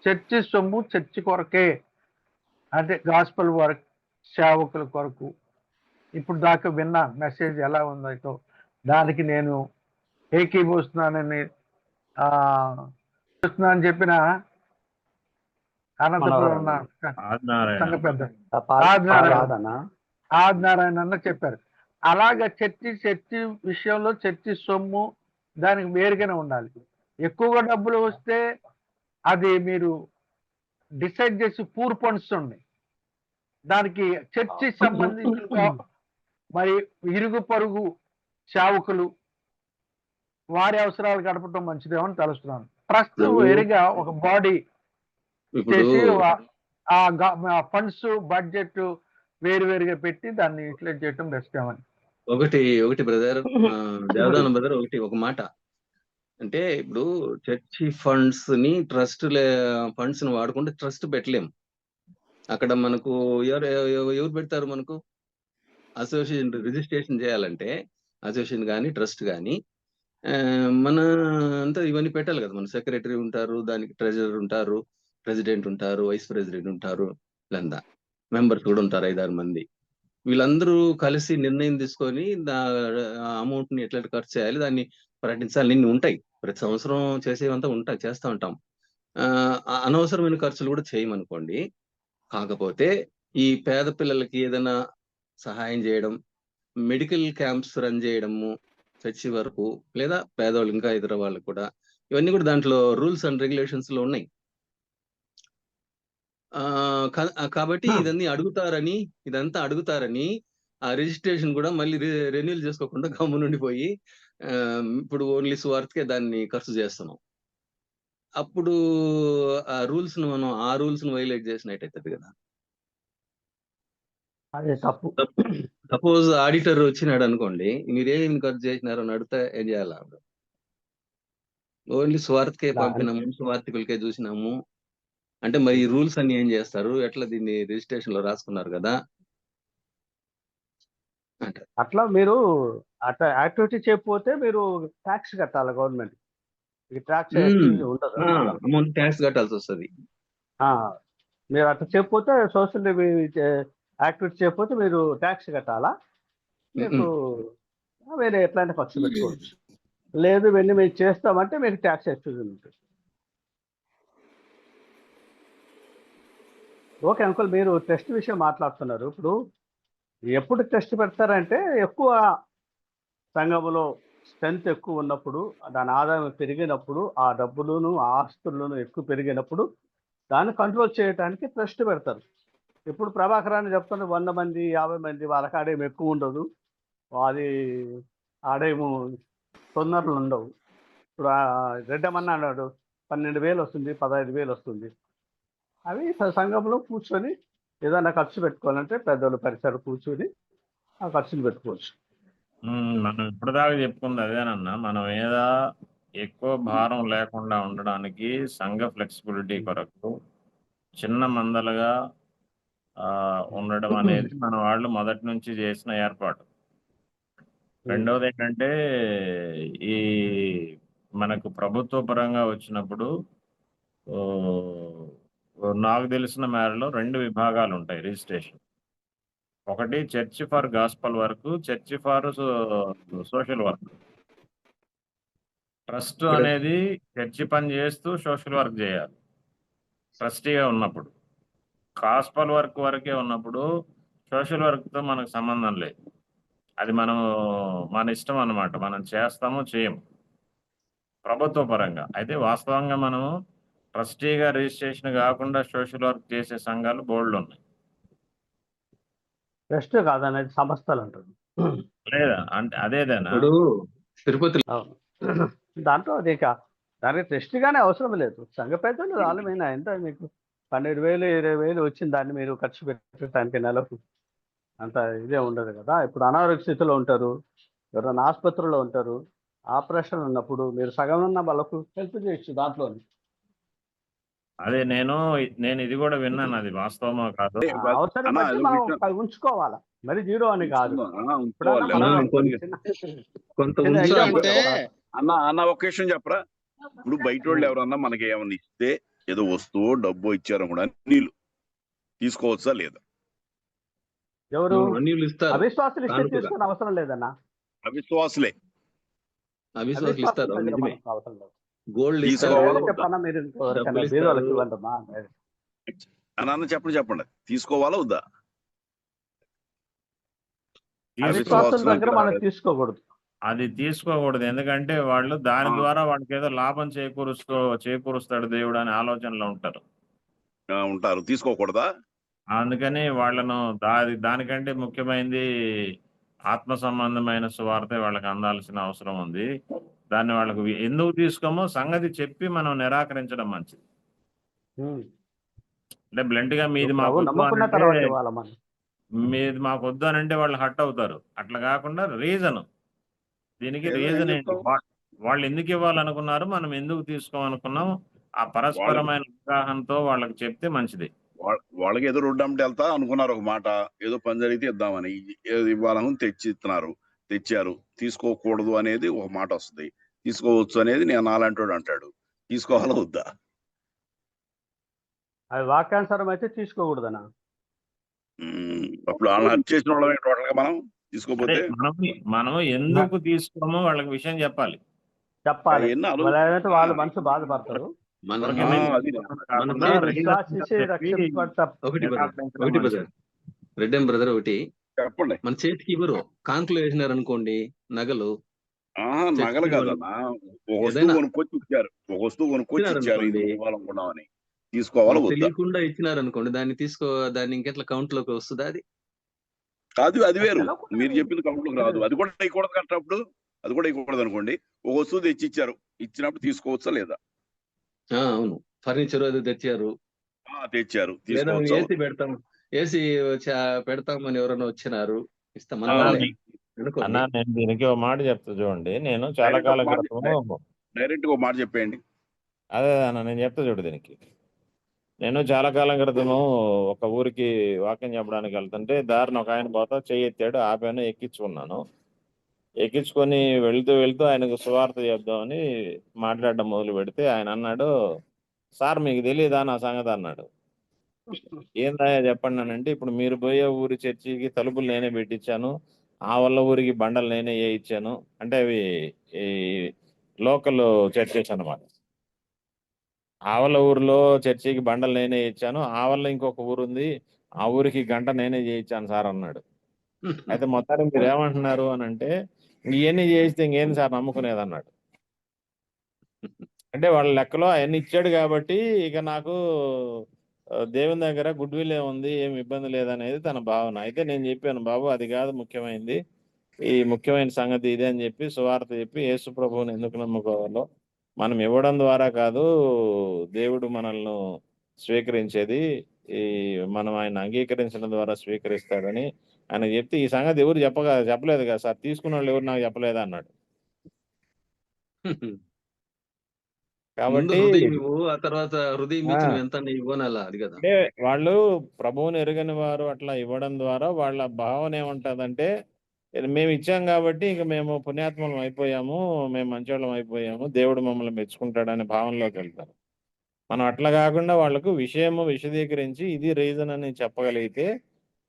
church సొమ్ము చర్చి కొరకే, అంటే గాస్పల్ వర్క్, సేవకుల కొరకు. ఇప్పుడు దాకా విన్న మెసేజ్ ఎలా ఉందో దానికి నేను ఏకీభవిస్తున్నానని చెప్పిన అనంతపురం సంఘ పెద్ద ఆదినారాయణ అన్న చెప్పారు. అలాగా చర్చి విషయంలో చర్చి సొమ్ము దానికి వేరుగానే ఉండాలి. ఎక్కువగా డబ్బులు వస్తే అది మీరు డిసైడ్ చేసి పూర్ ఫండ్స్ ఉన్నాయి, దానికి చర్చి సంబంధించిన మరి ఇరుగు పొరుగు సేవకులు వారి అవసరాలు గడపడం మంచిదేమో అని తెలుస్తున్నాను. ట్రస్ట్
ఇప్పుడు
వేరుగా ఒక బాడీ
ఇప్పుడు
చేసి ఆ ఫండ్స్ బడ్జెట్ వేరువేరుగా పెట్టి దాన్ని యూటిలైజ్ చేయడం బెస్ట్ ఏమని.
ఒకటి బ్రదర్, దేవదానం బ్రదర్, ఒక మాట అంటే ఇప్పుడు చర్చి ఫండ్స్ ని ఫండ్స్ ని వాడుకుంటే ట్రస్ట్ పెట్టలేము. అక్కడ మనకు ఎవరు పెడతారు? మనకు అసోసియేషన్ రిజిస్ట్రేషన్ చేయాలంటే అసోసియేషన్ కానీ ట్రస్ట్ కానీ మన అంతా ఇవన్నీ పెట్టాలి కదా. మన సెక్రటరీ ఉంటారు, దానికి ట్రెజరర్ ఉంటారు, ప్రెసిడెంట్ ఉంటారు, వైస్ ప్రెసిడెంట్ ఉంటారు, వీళ్ళంతా మెంబర్స్ కూడా ఉంటారు 5-6 మంది. వీళ్ళందరూ కలిసి నిర్ణయం తీసుకొని అమౌంట్ ని ఎట్లా ఖర్చు చేయాలి, దాన్ని ప్రకటించాలి. ఇన్ని ఉంటాయి, ప్రతి సంవత్సరం చేసేవంతా చేస్తూ ఉంటాం. అనవసరమైన ఖర్చులు కూడా చేయమనుకోండి. కాకపోతే ఈ పేద పిల్లలకి ఏదైనా సహాయం చేయడం, మెడికల్ క్యాంప్స్ రన్ చేయడము చర్చి వరకు, లేదా పేదవాళ్ళు ఇంకా ఇతర వాళ్ళకు కూడా, ఇవన్నీ కూడా దాంట్లో రూల్స్ అండ్ రెగ్యులేషన్స్ లో ఉన్నాయి. కాబట్టి ఇదంతా అడుగుతారని ఆ రిజిస్ట్రేషన్ కూడా మళ్ళీ రెన్యూల్ చేసుకోకుండా గమ్మునుండిపోయి ఇప్పుడు ఓన్లీ సువార్తకే దాన్ని ఖర్చు చేస్తున్నాం. అప్పుడు ఆ రూల్స్ ను వైలేట్ చేసినట్టయితుంది కదా.
అదే తప్పు.
సపోజ్ ఆడిటర్ వచ్చినాడు అనుకోండి, మీరేమి ఖర్చు చేసినారు అని అడిగితే ఏం చేయాలి? ఓన్లీ స్వార్థకే పంపినాము, స్వార్థికులకే చూసినాము అంటే మరి ఈ రూల్స్ అన్ని ఏం చేస్తారు? ఎట్లా దీన్ని రిజిస్ట్రేషన్ లో రాసుకున్నారు కదా అంటే.
అట్లా మీరు అట్లా యాక్టివిటీ చేయకపోతే మీరు ట్యాక్స్ కట్టాలి గవర్నమెంట్. ట్యాక్స్ ఉండదు,
అమౌంట్ ట్యాక్స్ కట్టాల్సి వస్తుంది.
మీరు అట్లా చేయకపోతే సోషల్ యాక్టివిటీ చేయకపోతే మీరు ట్యాక్స్ కట్టాలా. మీకు వేరే ఎట్లాంటి ఖర్చు పెట్టుకోవచ్చు. లేదు ఇవన్నీ మేము చేస్తామంటే మీకు ట్యాక్స్ ఎక్స్క్యూజ్ ఉంటుంది. ఓకే అంకుల్, మీరు టెస్ట్ విషయం మాట్లాడుతున్నారు. ఇప్పుడు ఎప్పుడు టెస్ట్ పెడతారంటే ఎక్కువ సంఘములో స్ట్రెంత్ ఎక్కువ ఉన్నప్పుడు, దాని ఆదాయం పెరిగినప్పుడు, ఆ డబ్బులను ఆస్తులను ఎక్కువ పెరిగినప్పుడు దాన్ని కంట్రోల్ చేయడానికి టెస్ట్ పెడతారు. ఇప్పుడు ప్రభాకర్ అని చెప్తున్నారు 100 మంది 50 మంది, వాళ్ళకి ఆడేం ఎక్కువ ఉండదు, అది ఆడేము తొందరలు ఉండవు. ఇప్పుడు రెడ్డమన్న అన్నాడు 12,000 వస్తుంది, 15,000 వస్తుంది. అవి సంఘంలో కూర్చొని ఏదైనా ఖర్చు పెట్టుకోవాలంటే పెద్దలు పరిసర కూర్చొని ఆ ఖర్చులు పెట్టుకోవచ్చు.
మనం ఇప్పటిదాకా చెప్పుకుంది అదేనన్నా. మనం ఏదో ఎక్కువ భారం లేకుండా ఉండడానికి సంఘ ఫ్లెక్సిబిలిటీ కొరకు చిన్న మందలుగా ఉండడం అనేది మన వాళ్ళు మొదటి నుంచి చేసిన ఏర్పాటు. రెండవది ఏంటంటే ఈ మనకు ప్రభుత్వ పరంగా వచ్చినప్పుడు నాకు తెలిసిన మేరలో 2 విభాగాలు ఉంటాయి రిజిస్ట్రేషన్. ఒకటి church for gospel work, church for social work. Trust అనేది చర్చి పని చేస్తూ సోషల్ వర్క్ చేయాలి ట్రస్టీగా ఉన్నప్పుడు. గాస్పల్ వర్క్ వరకే ఉన్నప్పుడు సోషల్ వర్క్తో మనకు సంబంధం లేదు. అది మన ఇష్టం అన్నమాట, మనం చేస్తాము చేయము ప్రభుత్వ పరంగా. అయితే వాస్తవంగా మనము ట్రస్టీగా రిజిస్ట్రేషన్ కాకుండా సోషల్ వర్క్ చేసే సంఘాలు బోర్డులు ఉన్నాయి.
ట్రస్ట్ కాదనేది సంస్థలు అంటారు
లేదా అంటే అదేదేనా
ఇప్పుడు తిరుపతి
దాంట్లో అది దానికి ట్రస్ట్గానే అవసరం లేదు. సంఘ పెద్దలు ఆలమైన ఎంత మీకు 12,000 20,000 వచ్చిన దాన్ని మీరు ఖర్చు పెట్టడానికి నెలకు అంత ఇదే ఉండదు కదా. ఇప్పుడు అనారోగ్య స్థితిలో ఉంటారు, ఎవరైనా ఆసుపత్రిలో ఉంటారు, ఆపరేషన్ ఉన్నప్పుడు మీరు సగం ఉన్న వాళ్ళకు హెల్ప్ చేయొచ్చు దాంట్లో.
అదే నేను ఇది కూడా విన్నాను, అది వాస్తవమో కాదు.
అవసరం బట్టి మనం ఉంచుకోవాలా, మరి జీరో అని కాదు.
అన్న ఒక విషయం చెప్పరా, ఇప్పుడు బయట వాళ్ళు ఎవరన్నా మనకి ఏమన్నా ఇస్తే ఏదో వస్తువు డబ్బు ఇచ్చారు కూడా నీళ్ళు తీసుకోవచ్చా లేదా?
ఎవరు అవిశ్వాసులు ఇస్తే తీసుకుని అవసరం లేదన్నా.
అవిశ్వాసులే
ఇస్తారు,
అవసరం లేదు.
గోల్డ్
చెప్పన్నా మీరు
అన్న చెప్పండి తీసుకోవాలా వద్దా?
అవిశ్వాసుల దగ్గర మనం తీసుకోకూడదు.
అది తీసుకోకూడదు, ఎందుకంటే వాళ్ళు దాని ద్వారా వాళ్ళకి ఏదో లాభం చేకూరుస్తాడు దేవుడు అనే ఆలోచనలో ఉంటారు.
తీసుకోకూడదా?
అందుకని వాళ్ళను దానికంటే ముఖ్యమైనది ఆత్మ సంబంధమైన సువార్త వాళ్ళకి అందాల్సిన అవసరం ఉంది. దాన్ని వాళ్ళకు ఎందుకు తీసుకోమో సంగతి చెప్పి మనం నిరాకరించడం మంచిది. అంటే బ్లంట్ గా మీది మాకు వద్దు అనంటే మీది మాకు వద్దు అనంటే వాళ్ళు హట్ అవుతారు. అట్లా కాకుండా రీజన్, దీనికి రీజన్ ఏంటి, వాళ్ళు ఎందుకు ఇవ్వాలనుకున్నారు, మనం ఎందుకు తీసుకోమనుకున్నాం, ఆ పరస్పరమైన అవగాహనతో వాళ్ళకి చెప్తే మంచిది.
వాళ్ళకి ఏదో రోడ్డు అమ్మటి వెళ్తా అనుకున్నారు, ఒక మాట ఏదో పని జరిగితే ఇద్దామని, ఇవ్వాలని తెచ్చారు. తీసుకోకూడదు అనేది ఒక మాట వస్తుంది, తీసుకోవచ్చు అనేది నేను నాలంటోడు అంటాడు. తీసుకోవాలా వద్దా?
అది వాక్యానుసారం అయితే తీసుకోకూడదనా?
అప్పుడు వాళ్ళని హత్య చేసిన వాళ్ళమే టోటల్ గా మనం తీసుకోపోతే.
మనం ఎందుకు తీసుకోమో వాళ్ళకి విషయం చెప్పాలి.
వాళ్ళు మనసు బాధపడతారు.
రెడ్డెం బ్రదర్ ఒకటి
చెప్పండి.
మన చేతికి ఇవ్వరు, కాంకులు వేసినారు అనుకోండి నగలు.
నగలు కాదన్నా, ఒక వస్తువు కొనుక్కొచ్చి ఇచ్చారు ఇది ఇవ్వాలనుకున్నామని, తీసుకోవాలి
తెలియకుండా ఇచ్చినారు అనుకోండి, దాన్ని ఇంకెట్లా కౌంట్ లోకి వస్తుందా? అది
కాదు, అది వేరు. మీరు చెప్పింది కౌంట్ లోకి రాదు. అది కూడా ఇవ్వకూడదు కట్టినప్పుడు, అది కూడా ఇవ్వకూడదు అనుకోండి. ఒక వస్తువు తెచ్చి ఇచ్చారు, ఇచ్చినప్పుడు తీసుకోవచ్చా లేదా?
అవును, ఫర్నిచర్ అది తెచ్చారు, ఏసీ పెడతామని ఎవరైనా వచ్చినారు, ఇస్తాం.
అన్నా నేను దీనికి ఒక మాట చెప్తా చూడండి. నేను చాలా కాలం క్రితము
డైరెక్ట్ ఒక మాట చెప్పేయండి.
అదే అన్న నేను చెప్తా చూడు. దీనికి నేను చాలా కాలం క్రితము ఒక ఊరికి వాక్యం చెప్పడానికి వెళ్తుంటే దారిని ఒక ఆయన పోతా చెయ్యి ఎత్తాడు, ఆపాను, ఎక్కించుకున్నాను. ఎక్కించుకొని వెళ్తూ ఆయనకు సువార్త చెప్దామని మాట్లాడడం మొదలు పెడితే ఆయన అన్నాడు, సార్ మీకు తెలియదా నా సంగతి అన్నాడు. ఏందా చెప్పండి అంటే, ఇప్పుడు మీరు పోయే ఊరి చర్చికి తలుపులు నేనే పెట్టించాను, ఆ వల్ల ఊరికి బండలు నేనే ఇచ్చాను. అంటే అవి ఈ లోకల్ చర్చెస్ అనమాట. ఆవల ఊరిలో చర్చికి బండలు నేనే ఇచ్చాను, ఆ వల్ల ఇంకొక ఊరు ఉంది, ఆ ఊరికి గంట నేనే చేయించాను సార్ అన్నాడు. అయితే మొత్తానికి మీరు ఏమంటున్నారు అని అంటే, ఇవన్నీ చేయిస్తే ఇంకేంది సార్ నమ్ముకునేది అన్నాడు. అంటే వాళ్ళ లెక్కలో అవన్నీ ఇచ్చాడు కాబట్టి ఇక నాకు దేవుని దగ్గర గుడ్ విల్ ఉంది, ఏమి ఇబ్బంది లేదనేది తన భావన. అయితే నేను చెప్పాను, బాబు అది కాదు ముఖ్యమైనది, ఈ ముఖ్యమైన సంగతి ఇదే అని చెప్పి సువార్త చెప్పి యేసు ప్రభువుని ఎందుకు నమ్ముకోవాలో, మనం ఇవ్వడం ద్వారా కాదు దేవుడు మనల్ని స్వీకరించేది, ఈ మనం ఆయన అంగీకరించడం ద్వారా స్వీకరిస్తాడని ఆయన చెప్తే, ఈ సంగతి ఎవరు చెప్పలేదు కదా సార్, తీసుకున్న వాళ్ళు ఎవరు నాకు చెప్పలేదా అన్నాడు. కాబట్టి అంటే వాళ్ళు ప్రభువుని ఎరగని వారు అట్లా ఇవ్వడం ద్వారా వాళ్ళ భావన ఏమంటదంటే, మేము ఇచ్చాం కాబట్టి ఇక మేము పుణ్యాత్మలం అయిపోయాము, మేము మంచోళ్ళం అయిపోయాము, దేవుడు మమ్మల్ని మెచ్చుకుంటాడనే భావనలోకి వెళ్తారు. మనం అట్లా కాకుండా వాళ్ళకు విశదీకరించి ఇది రీజన్ అని చెప్పగలిగితే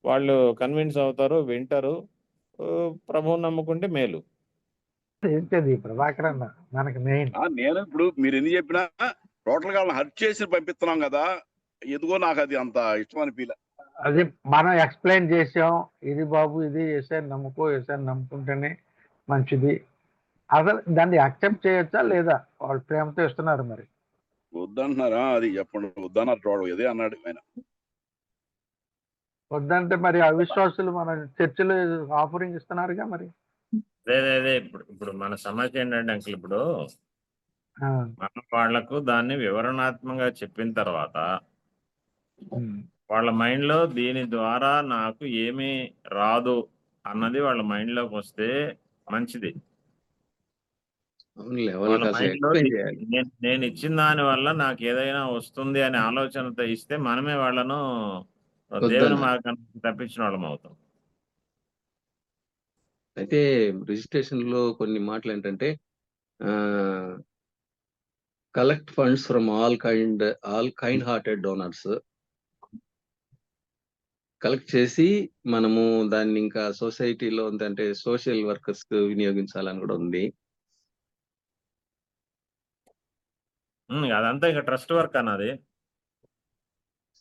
వాళ్ళు కన్విన్స్ అవుతారు, వింటారు, ప్రభువుని నమ్ముకుంటే మేలు.
ప్రభాకర్ అన్న మనకి మెయిన్.
నేను ఇప్పుడు మీరు ఎన్ని చెప్పినా టోటల్ గా హర్ట్ చేసి పంపిస్తున్నాం కదా, ఎందుకో నాకు అది అంత ఇష్టం అనిపించలే.
అది మనం ఎక్స్ప్లెయిన్ చేసాం, ఇది బాబు ఇది ఏసారి నమ్ముకుంటేనే మంచిది. అసలు దాన్ని యాక్సెప్ట్ చేయొచ్చా లేదా? వాళ్ళు ప్రేమతో ఇస్తున్నారు, మరి
వద్దంటున్నారా? అది చెప్పండి. వద్దన్నారు చూడ, ఇదే అన్నాడు ఆయన.
వద్దంటే మరి అవిశ్వాసులు మన చర్చిలో ఆఫరింగ్ ఇస్తున్నారుగా మరి.
అదే ఇప్పుడు మన సమస్య ఏంటంటే అంకుల్, ఇప్పుడు మన వాళ్లకు దాన్ని వివరణాత్మకంగా చెప్పిన తర్వాత వాళ్ళ మైండ్ లో దీని ద్వారా నాకు ఏమీ రాదు అన్నది వాళ్ళ మైండ్ లోకి వస్తే మంచిది. వాళ్ళ మైండ్ లో నేను ఇచ్చిన దాని వల్ల నాకు ఏదైనా వస్తుంది అనే ఆలోచనతో ఇస్తే మనమే వాళ్ళను దేవుని మార్గానికి తప్పించిన వాళ్ళం అవుతాం.
అయితే రిజిస్ట్రేషన్ లో కొన్ని మాటలు ఏంటంటే, collect funds from all kind hearted donors, collect చేసి మనము దాన్ని ఇంకా సొసైటీలో అంటే సోషల్ వర్కర్స్ వినియోగించాలని కూడా ఉంది.
అదంతా ఇంకా ట్రస్ట్ వర్క్ అన్నది.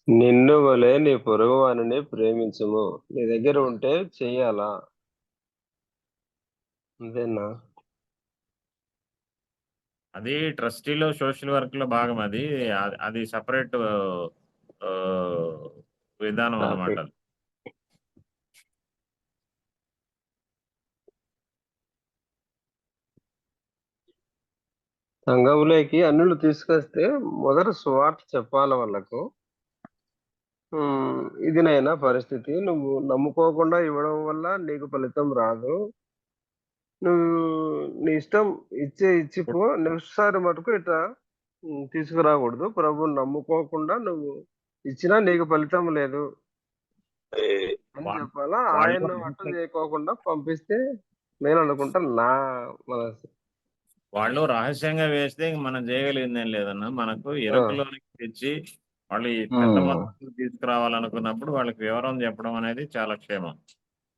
నిన్ను వలె నీ పొరుగు వారిని ప్రేమించుము, నీ దగ్గర ఉంటే చెయ్యాలా, అంతేనా?
అది ట్రస్టీలో సోషల్ వర్క్ లో భాగం. అది సపరేట్ విధానం అన్నమాట.
సంఘంలోకి అన్యులు తీసుకొస్తే మొదట సువార్త చెప్పాలి వాళ్ళకు. ఇదినైనా పరిస్థితి నువ్వు నమ్ముకోకుండా ఇవ్వడం వల్ల నీకు ఫలితం రాదు. నువ్వు నీ ఇష్టం ఇచ్చిపో. నెక్స్ట్ సారి మటుకు ఇట్లా తీసుకురాకూడదు. ప్రభుని నమ్ముకోకుండా నువ్వు ఇచ్చినా నీకు ఫలితం లేదు అని చెప్పాలా. ఆయన అట్లా చేయకోకుండా పంపిస్తే నేను అనుకుంటా నా మనసు.
వాళ్ళు రహస్యంగా వేస్తే మనం చేయగలిగింది ఏం లేదన్నా. మనకు ఇరకులోనికి తెచ్చి వాళ్ళు ఈ పెద్ద మొత్తం తీసుకురావాలనుకున్నప్పుడు వాళ్ళకి వివరం చెప్పడం అనేది చాలా క్షేమం.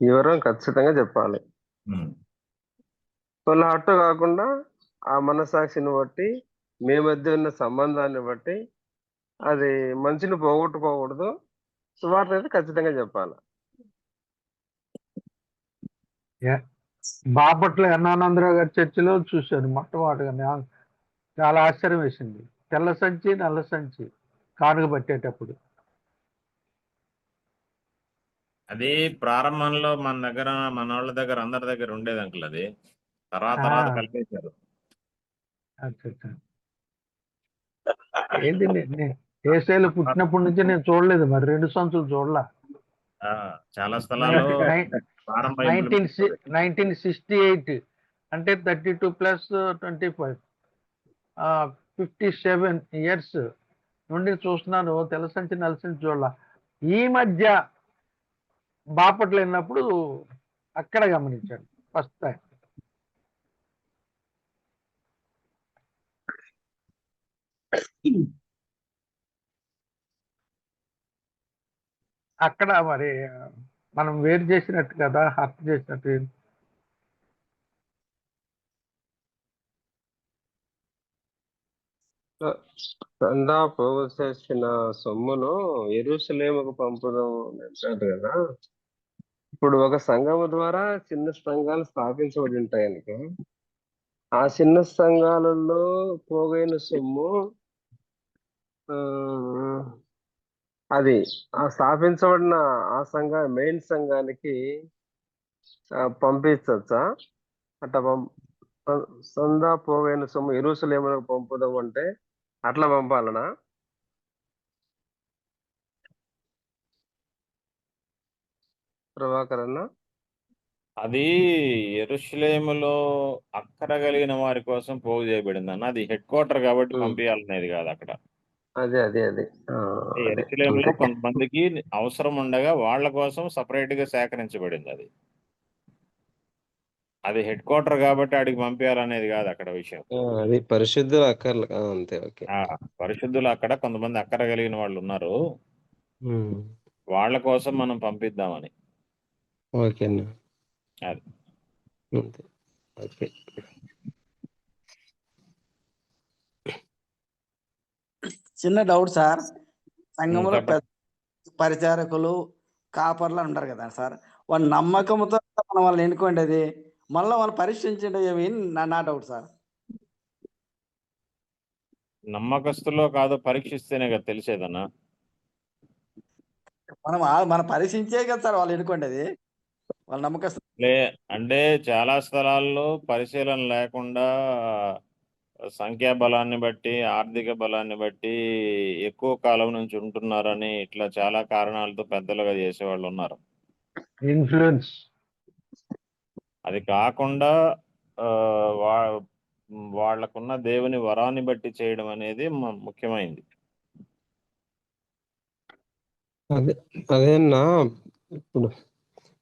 వివరం ఖచ్చితంగా చెప్పాలి. వాళ్ళ అట్టు కాకుండా ఆ మనసాక్షిని బట్టి మీ మధ్య ఉన్న సంబంధాన్ని బట్టి అది మంచిని పోగొట్టుకోకూడదు. సువార్త అయితే ఖచ్చితంగా చెప్పాలి.
బాపట్ల అన్నానందరావు గారి చర్చిలో చూశాను మొట్టమొదటిగా. చాలా ఆశ్చర్యం వేసింది. తెల్ల సంచి నల్ల సంచి కానుక పట్టేటప్పుడు.
అది ప్రారంభంలో మన దగ్గర మన వాళ్ళ దగ్గర అందరి దగ్గర ఉండేది అంకుల్. అది తర్వాత కలిపేశారు.
ఏంటి ఏసైలు పుట్టినప్పటి నుంచి నేను చూడలేదు, మరి 2 సంచులు చూడలా.
చాలా స్థలాల్లో
1968 అంటే 32 + 25 57 years నుండి చూస్తున్నాను. తెల్ల సంచి నల్ల సంచి చూడలా. ఈ మధ్య బాపట్ల వెళ్ళినప్పుడు అక్కడ గమనించాను ఫస్ట్ టైం. అక్కడ మరి మనం వేరు చేసినట్టు కదా, హత్య చేసినట్టు.
చందా పోగు చేసిన సొమ్మును యెరూషలేముకు పంపుదాం అంటారు కదా. ఇప్పుడు ఒక సంఘము ద్వారా చిన్న సంఘాలు స్థాపించబడి ఉంటాయి అనుకో. ఆ చిన్న సంఘాలలో పోగైన సొమ్ము అది ఆ స్థాపించబడిన ఆ మెయిన్ సంఘానికి పంపించచ్చా? అట్లా సందా పోగైన సొమ్ము యెరూషలేముకు పంపుదాం అంటే అట్లా పంపాలనా? ప్రభాకర్ అన్న,
అది యెరూషలేములో అక్కర కలిగిన వారి కోసం పోగు చేయబడింది అన్న. అది హెడ్ క్వార్టర్ కాబట్టి పంపించాలనేది కాదు అక్కడ.
అదే
యెరూషలేములో కొంతమందికి అవసరం ఉండగా వాళ్ళ కోసం సపరేట్ గా సేకరించబడింది. అది హెడ్ క్వార్టర్ కాబట్టి అడిగి పంపించాలనేది కాదు అక్కడ విషయం.
అది పరిశుద్ధులు అక్కర్లు అంతే. ఓకే,
పరిశుద్ధులు అక్కడ కొంతమంది అక్కర కలిగిన వాళ్ళు ఉన్నారు, వాళ్ళ కోసం మనం పంపిద్దామని.
ఓకే అన్న,
అది
ఓకే.
చిన్న డౌట్ సార్. సంఘంలో పెద్ద పరిచారకులు కాపర్లు ఉంటారు కదా సార్, వాళ్ళ నమ్మకంతో మనం వాళ్ళని ఎన్నుకోండి, అది మళ్ళీ వాళ్ళు పరీక్షించండి ఏమి నా డౌట్ సార్.
నమ్మకస్తులో కాదో పరీక్షిస్తేనే కదా తెలిసేదన్నా.
మనం పరీక్షించే కదా సార్ వాళ్ళు ఎన్నుకోండి, అది వాళ్ళ నమ్మకస్తు.
అంటే చాలా స్థలాల్లో పరిశీలన లేకుండా సంఖ్యాబలాన్ని బట్టి ఆర్థిక బలాన్ని బట్టి ఎక్కువ కాలం నుంచి ఉంటున్నారని ఇట్లా చాలా కారణాలతో పెద్దలుగా చేసేవాళ్ళు ఉన్నారు.
ఇన్ఫ్లుయెన్స్.
అది కాకుండా వాళ్ళకున్న దేవుని వరాన్ని బట్టి చేయడం అనేది ముఖ్యమైనది.
అదేనా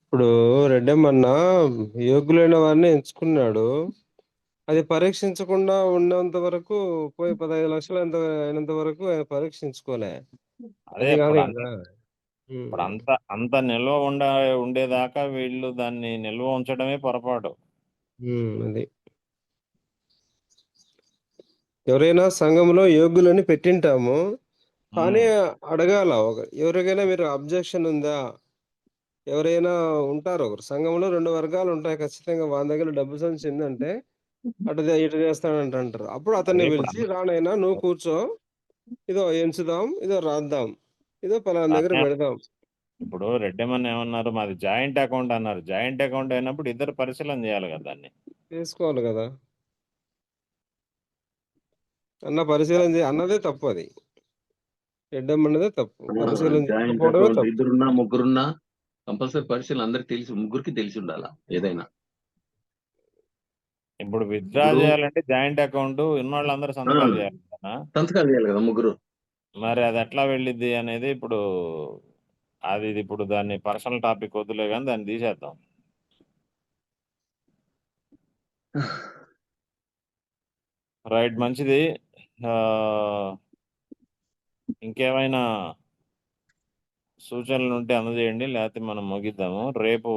ఇప్పుడు రెడ్డమ్మన్న యోగ్యులైన వారిని ఎంచుకున్నాడు. అది పరీక్షించకుండా ఉన్నంత వరకు పోయి 15 లక్షలు అయినంత వరకు పరీక్షించుకోలే.
అదే ఇప్పుడు అంత నిల్వ ఉండేదాకా వీళ్ళు దాన్ని నిల్వ ఉంచడమే పొరపాటు.
అది ఎవరైనా సంఘంలో యోగ్యులని పెట్టింటాము, కానీ అడగాల ఎవరికైనా మీరు అబ్జెక్షన్ ఉందా? ఎవరైనా ఉంటారు, ఒకరు సంఘంలో 2 వర్గాలు ఉంటాయి ఖచ్చితంగా. వాళ్ళ దగ్గర డబ్బు సంచి ఉందంటే ఇటు చేస్తాడంట అంటారు. అప్పుడు అతన్ని పిలిచి, రానైనా నువ్వు కూర్చో, ఇదో ఎంచుదాం, ఇదో రాద్దాం, ఇదో పలానా దగ్గర పెడదాం.
ఇప్పుడు రెడ్డెమన్ ఏమన్నారు, మాది జాయింట్ అకౌంట్ అన్నారు. జాయింట్ అకౌంట్ అయినప్పుడు ఇద్దరు పరిశీలన చేయాలి కదా, దాన్ని
చేసుకోవాలి కదా. అన్న పరిశీలన అన్నదే తప్పు, అది ఎడ్డమ్మన్నదే తప్పు, పరిశీలన
జాయింట్
చేయకపోవడమే
అకౌంట్
తప్పు.
ఇద్దరున్నా ముగ్గురున్నా కంపల్సరీ పరిశీలన అందరికి ముగ్గురికి తెలిసి ఉండాలా ఏదైనా.
ఇప్పుడు విత్డ్రా
ఇప్పుడు
చేయాలంటే జాయింట్ అకౌంట్ ఉన్నోళ్ళందరూ సంతకాలు చేయాలి కదా.
సంతకాలు చేయాలి కదా ముగ్గురు.
మరి అది ఎట్లా వెళ్ళిద్ది అనేది ఇప్పుడు ఇది ఇప్పుడు దాన్ని పర్సనల్ టాపిక్ వద్దులే కానీ దాన్ని తీసేద్దాం. రైట్, మంచిది. ఇంకేమైనా సూచనలు ఉంటే అందజేయండి, లేకపోతే మనం ముగిద్దాము. రేపు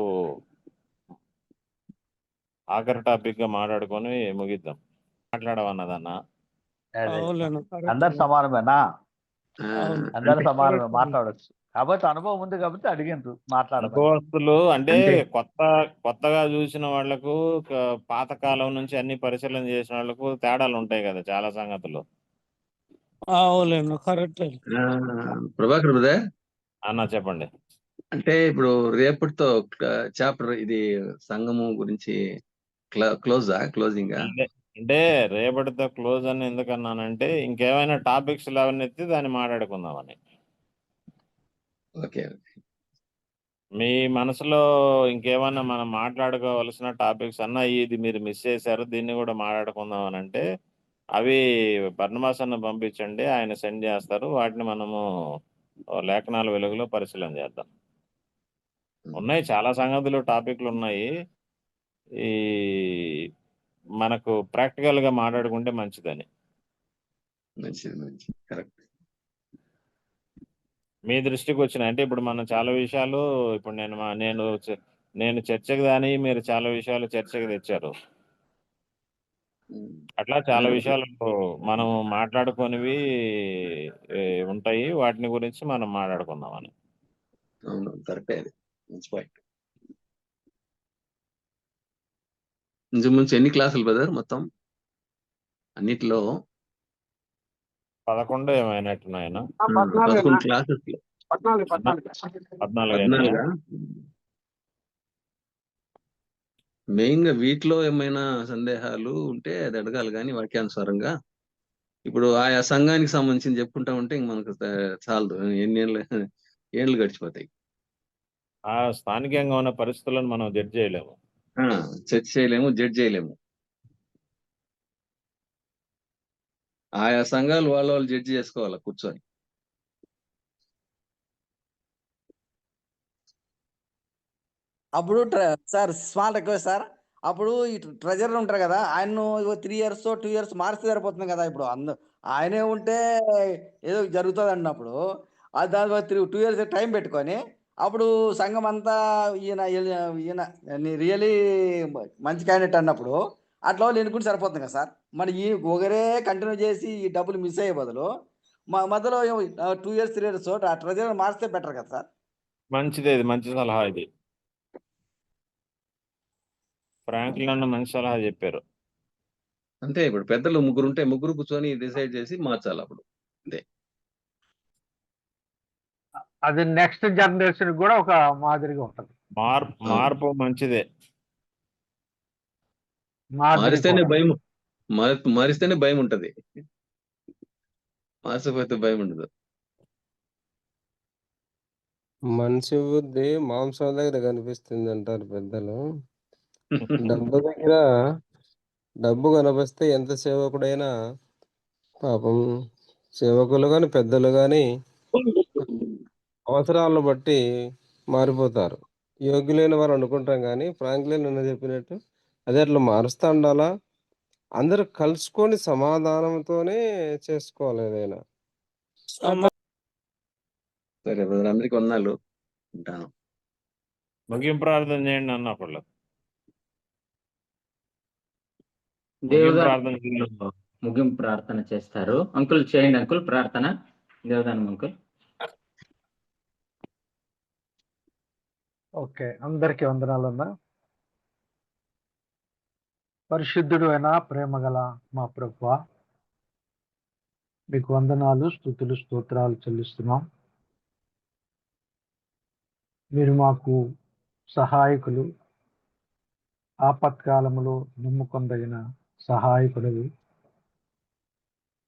ఆఖరి టాపిక్ గా మాట్లాడుకొని ముగిద్దాం. మాట్లాడవన్నదన్నా
అందరు సమానమేనా? అందరు సమానమే, మాట్లాడచ్చు. కాబట్టి అనుభవం ఉంది కాబట్టి అడిగిండ్రు మాట్లాడమని.
అనుభవస్తులు అంటే కొత్తగా చూసిన వాళ్లకు పాతకాలం నుంచి అన్ని పరిశీలన చేసిన వాళ్లకు తేడాలు ఉంటాయి కదా చాలా సంగతులు.
కరెక్ట్.
ప్రభాకర్ బ్రదర్
అన్న చెప్పండి.
అంటే ఇప్పుడు రేపటితో చాప్టర్ ఇది సంఘము గురించి క్లోజింగ్.
అంటే రేపటితో క్లోజ్ అని ఎందుకన్నానంటే ఇంకేమైనా టాపిక్స్ లేవనెత్తి దాన్ని మాట్లాడుకుందామని.
ఓకే,
మీ మనసులో ఇంకేమైనా మనం మాట్లాడుకోవాల్సిన టాపిక్స్ అన్నా ఇది మీరు మిస్ చేశారు దీన్ని కూడా మాట్లాడుకుందాం అని అంటే అవి బర్ణబాస్ అన్న పంపించండి, ఆయన సెండ్ చేస్తారు. వాటిని మనము లేఖనాల వెలుగులో పరిశీలన చేద్దాం. ఉన్నాయి చాలా సంగతులు టాపిక్లు ఉన్నాయి. ఈ మనకు ప్రాక్టికల్ గా మాట్లాడుకుంటే మంచిదని.
మంచిది, కరెక్ట్.
మీ దృష్టికి వచ్చిన అంటే ఇప్పుడు మనం చాలా విషయాలు ఇప్పుడు నేను చర్చకు దాని మీరు చాలా విషయాలు చర్చకు తెచ్చారు. అట్లా చాలా విషయాలు మనం మాట్లాడుకునేవి ఉంటాయి, వాటిని గురించి మనం మాట్లాడుకుందామని.
అవును, కరెక్టే, మంచి పాయింట్. ఇంచుమించు ఎన్ని క్లాసులు బ్రదర్ మొత్తం అన్నిటిలో?
11 ఏమైనట్టున్నాయన?
11 క్లాసెస్.
14
మెయిన్ గా వీటిలో ఏమైనా సందేహాలు ఉంటే అది అడగాలి కానీ వాక్యానుసారంగా. ఇప్పుడు ఆయా సంఘానికి సంబంధించి చెప్పుకుంటా ఉంటే ఇంక మనకు చాలదు, ఎన్ని ఏళ్ళు గడిచిపోతాయి.
ఆ స్థానికంగా ఉన్న పరిస్థితులను మనం జడ్జ్ చేయలేము,
చర్చ చేయలేము, జడ్జ్ చేయలేము. ఆయా సంఘాలు వాళ్ళు జడ్జి చేసుకోవాలి కూర్చొని.
అప్పుడు సార్ స్మాల్ రిక్వెస్ట్ సార్, అప్పుడు ఈ ట్రెజరర్ ఉంటారు కదా, ఆయన 3 years 2 years మారిస్తే సరిపోతుంది కదా. ఇప్పుడు ఆయనే ఉంటే ఏదో జరుగుతుంది అన్నప్పుడు దాని 2 years టైం పెట్టుకొని అప్పుడు సంఘం అంతా ఈయన రియలీ మంచి క్యాండిడేట్ అన్నప్పుడు అట్లా వాళ్ళు ఎన్నుకుంటే సరిపోతుంది కదా సార్. మరి ఈ ఒకరే కంటిన్యూ చేసి ఈ డబ్బులు మిస్ అయ్యే బదులు మా మధ్యలో 2 years 3 years ఆ ట్రెజరర్ మారిస్తే బెటర్ కదా సార్.
మంచిది, మంచి సలహా ఇది. ఫ్రాంక్లిన్ అన్న మంచి సలహా చెప్పారు.
అంతే, ఇప్పుడు పెద్దలు ముగ్గురు ఉంటే ముగ్గురు కూర్చొని డిసైడ్ చేసి మార్చాలి అప్పుడు. అంతే,
అది నెక్స్ట్ జనరేషన్ కూడా ఒక మాదిరిగా ఉంటుంది.
మార్పు మంచిదే.
మారిస్తేనే భయం, మారిస్తేనే భయం ఉంటది, మార్చకపోతే భయం ఉండదు.
మనిషి బుద్ధి మాంసం దగ్గర కనిపిస్తుంది అంటారు పెద్దలు. డబ్బు కనిపిస్తే ఎంత సేవకుడైనా పాపం సేవకులు గాని పెద్దలు గాని అవసరాలను బట్టి మారిపోతారు. యోగ్యులైన వారు అనుకుంటాం కానీ ఫ్రాంక్లిన్ అన్న చెప్పినట్టు అదే అట్లా మారుస్తా ఉండాలా. అందరూ కలుసుకొని సమాధానంతోనే చేసుకోవాలి ఏదైనా.
సరే బ్రదర్, అందరికి వందనాలు, ఉంటాను.
ముగింపు ప్రార్థన చేయండి అన్న. ఒకళ్ళు
ముగింపు ప్రార్థన చేస్తారు. అంకుల్ చేయండి అంకుల్ ప్రార్థన. దేవదానం అంకుల్.
ఓకే, అందరికీ వందనాలన్నా. పరిశుద్ధుడు అయిన ప్రేమగల మా ప్రభువా, మీకు వందనాలు, స్తుతులు, స్తోత్రాలు చెల్లిస్తున్నాం. మీరు మాకు సహాయకులు, ఆపత్కాలములో నమ్ముకొనదగిన సహాయకుడు.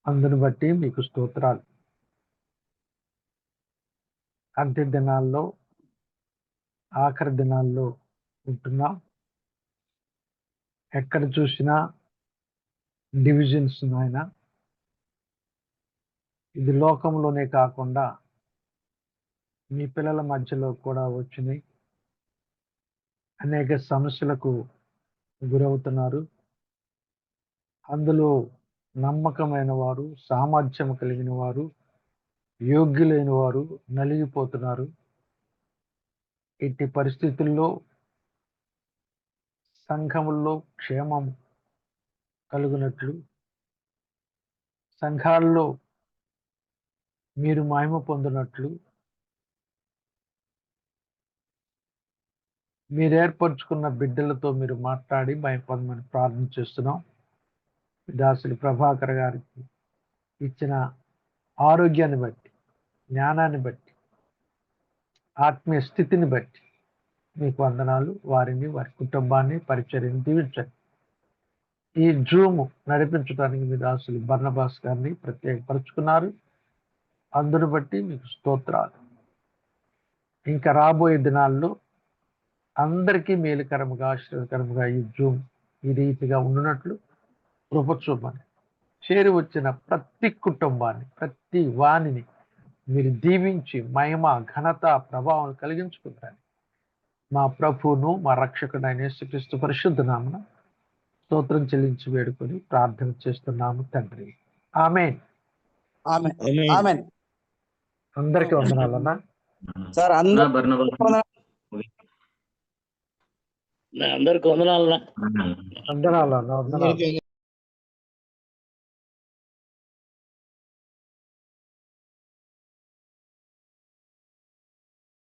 అందును బట్టి మీకు స్తోత్రాలు. అంత్య దినాల్లో, ఆఖరి దినాల్లో ఉంటున్నాం. ఎక్కడ చూసినా డివిజన్స్ నాయన. ఇది లోకంలోనే కాకుండా మీ పిల్లల మధ్యలో కూడా వచ్చినాయి. అనేక సమస్యలకు గురవుతున్నారు. అందులో నమ్మకమైన వారు, సామర్థ్యం కలిగిన వారు, యోగ్యులైన వారు నలిగిపోతున్నారు. ఇట్టి పరిస్థితుల్లో సంఘముల్లో క్షేమం కలుగునట్లు, సంఘాల్లో మీరు మహిమ పొందినట్లు మీరు ఏర్పరచుకున్న బిడ్డలతో మీరు మాట్లాడి భయపడమని ప్రార్థన చేస్తున్నాం. దాసులు ప్రభాకర్ గారికి ఇచ్చిన ఆరోగ్యాన్ని బట్టి, జ్ఞానాన్ని బట్టి, ఆత్మీయ స్థితిని బట్టి మీకు వందనాలు. వారిని, వారి కుటుంబాన్ని, పరిచర్యను దీవించండి. ఈ జూమ్ నడిపించడానికి మీ దాసులు బర్నబాస్ గారిని ప్రత్యేకపరుచుకున్నారు. అందును బట్టి మీకు స్తోత్రాలు. ఇంకా రాబోయే దినాల్లో అందరికీ మేలుకరముగా, ఆశీర్వదకరముగా ఈ జూమ్ ఈ రీతిగా ఉండునట్లు కృప చూపండి. చేరి వచ్చిన ప్రతి కుటుంబాన్ని, ప్రతి వాణిని మీరు దీవించి మహిమ, ఘనత, ప్రభావం కలిగించుకుంటారు. మా ప్రభువును, మా రక్షకుడైన యేసుక్రీస్తు పరిశుద్ధ నామమున స్తోత్రం చెల్లించి వేడుకొని ప్రార్థన చేస్తున్నాము తండ్రి. ఆమేన్.
ఆమేన్.
అందరికీ వందనాలన్నా.
సార్ అందరికీ
అందరికి వందనాలు.
వందనాలన్నా.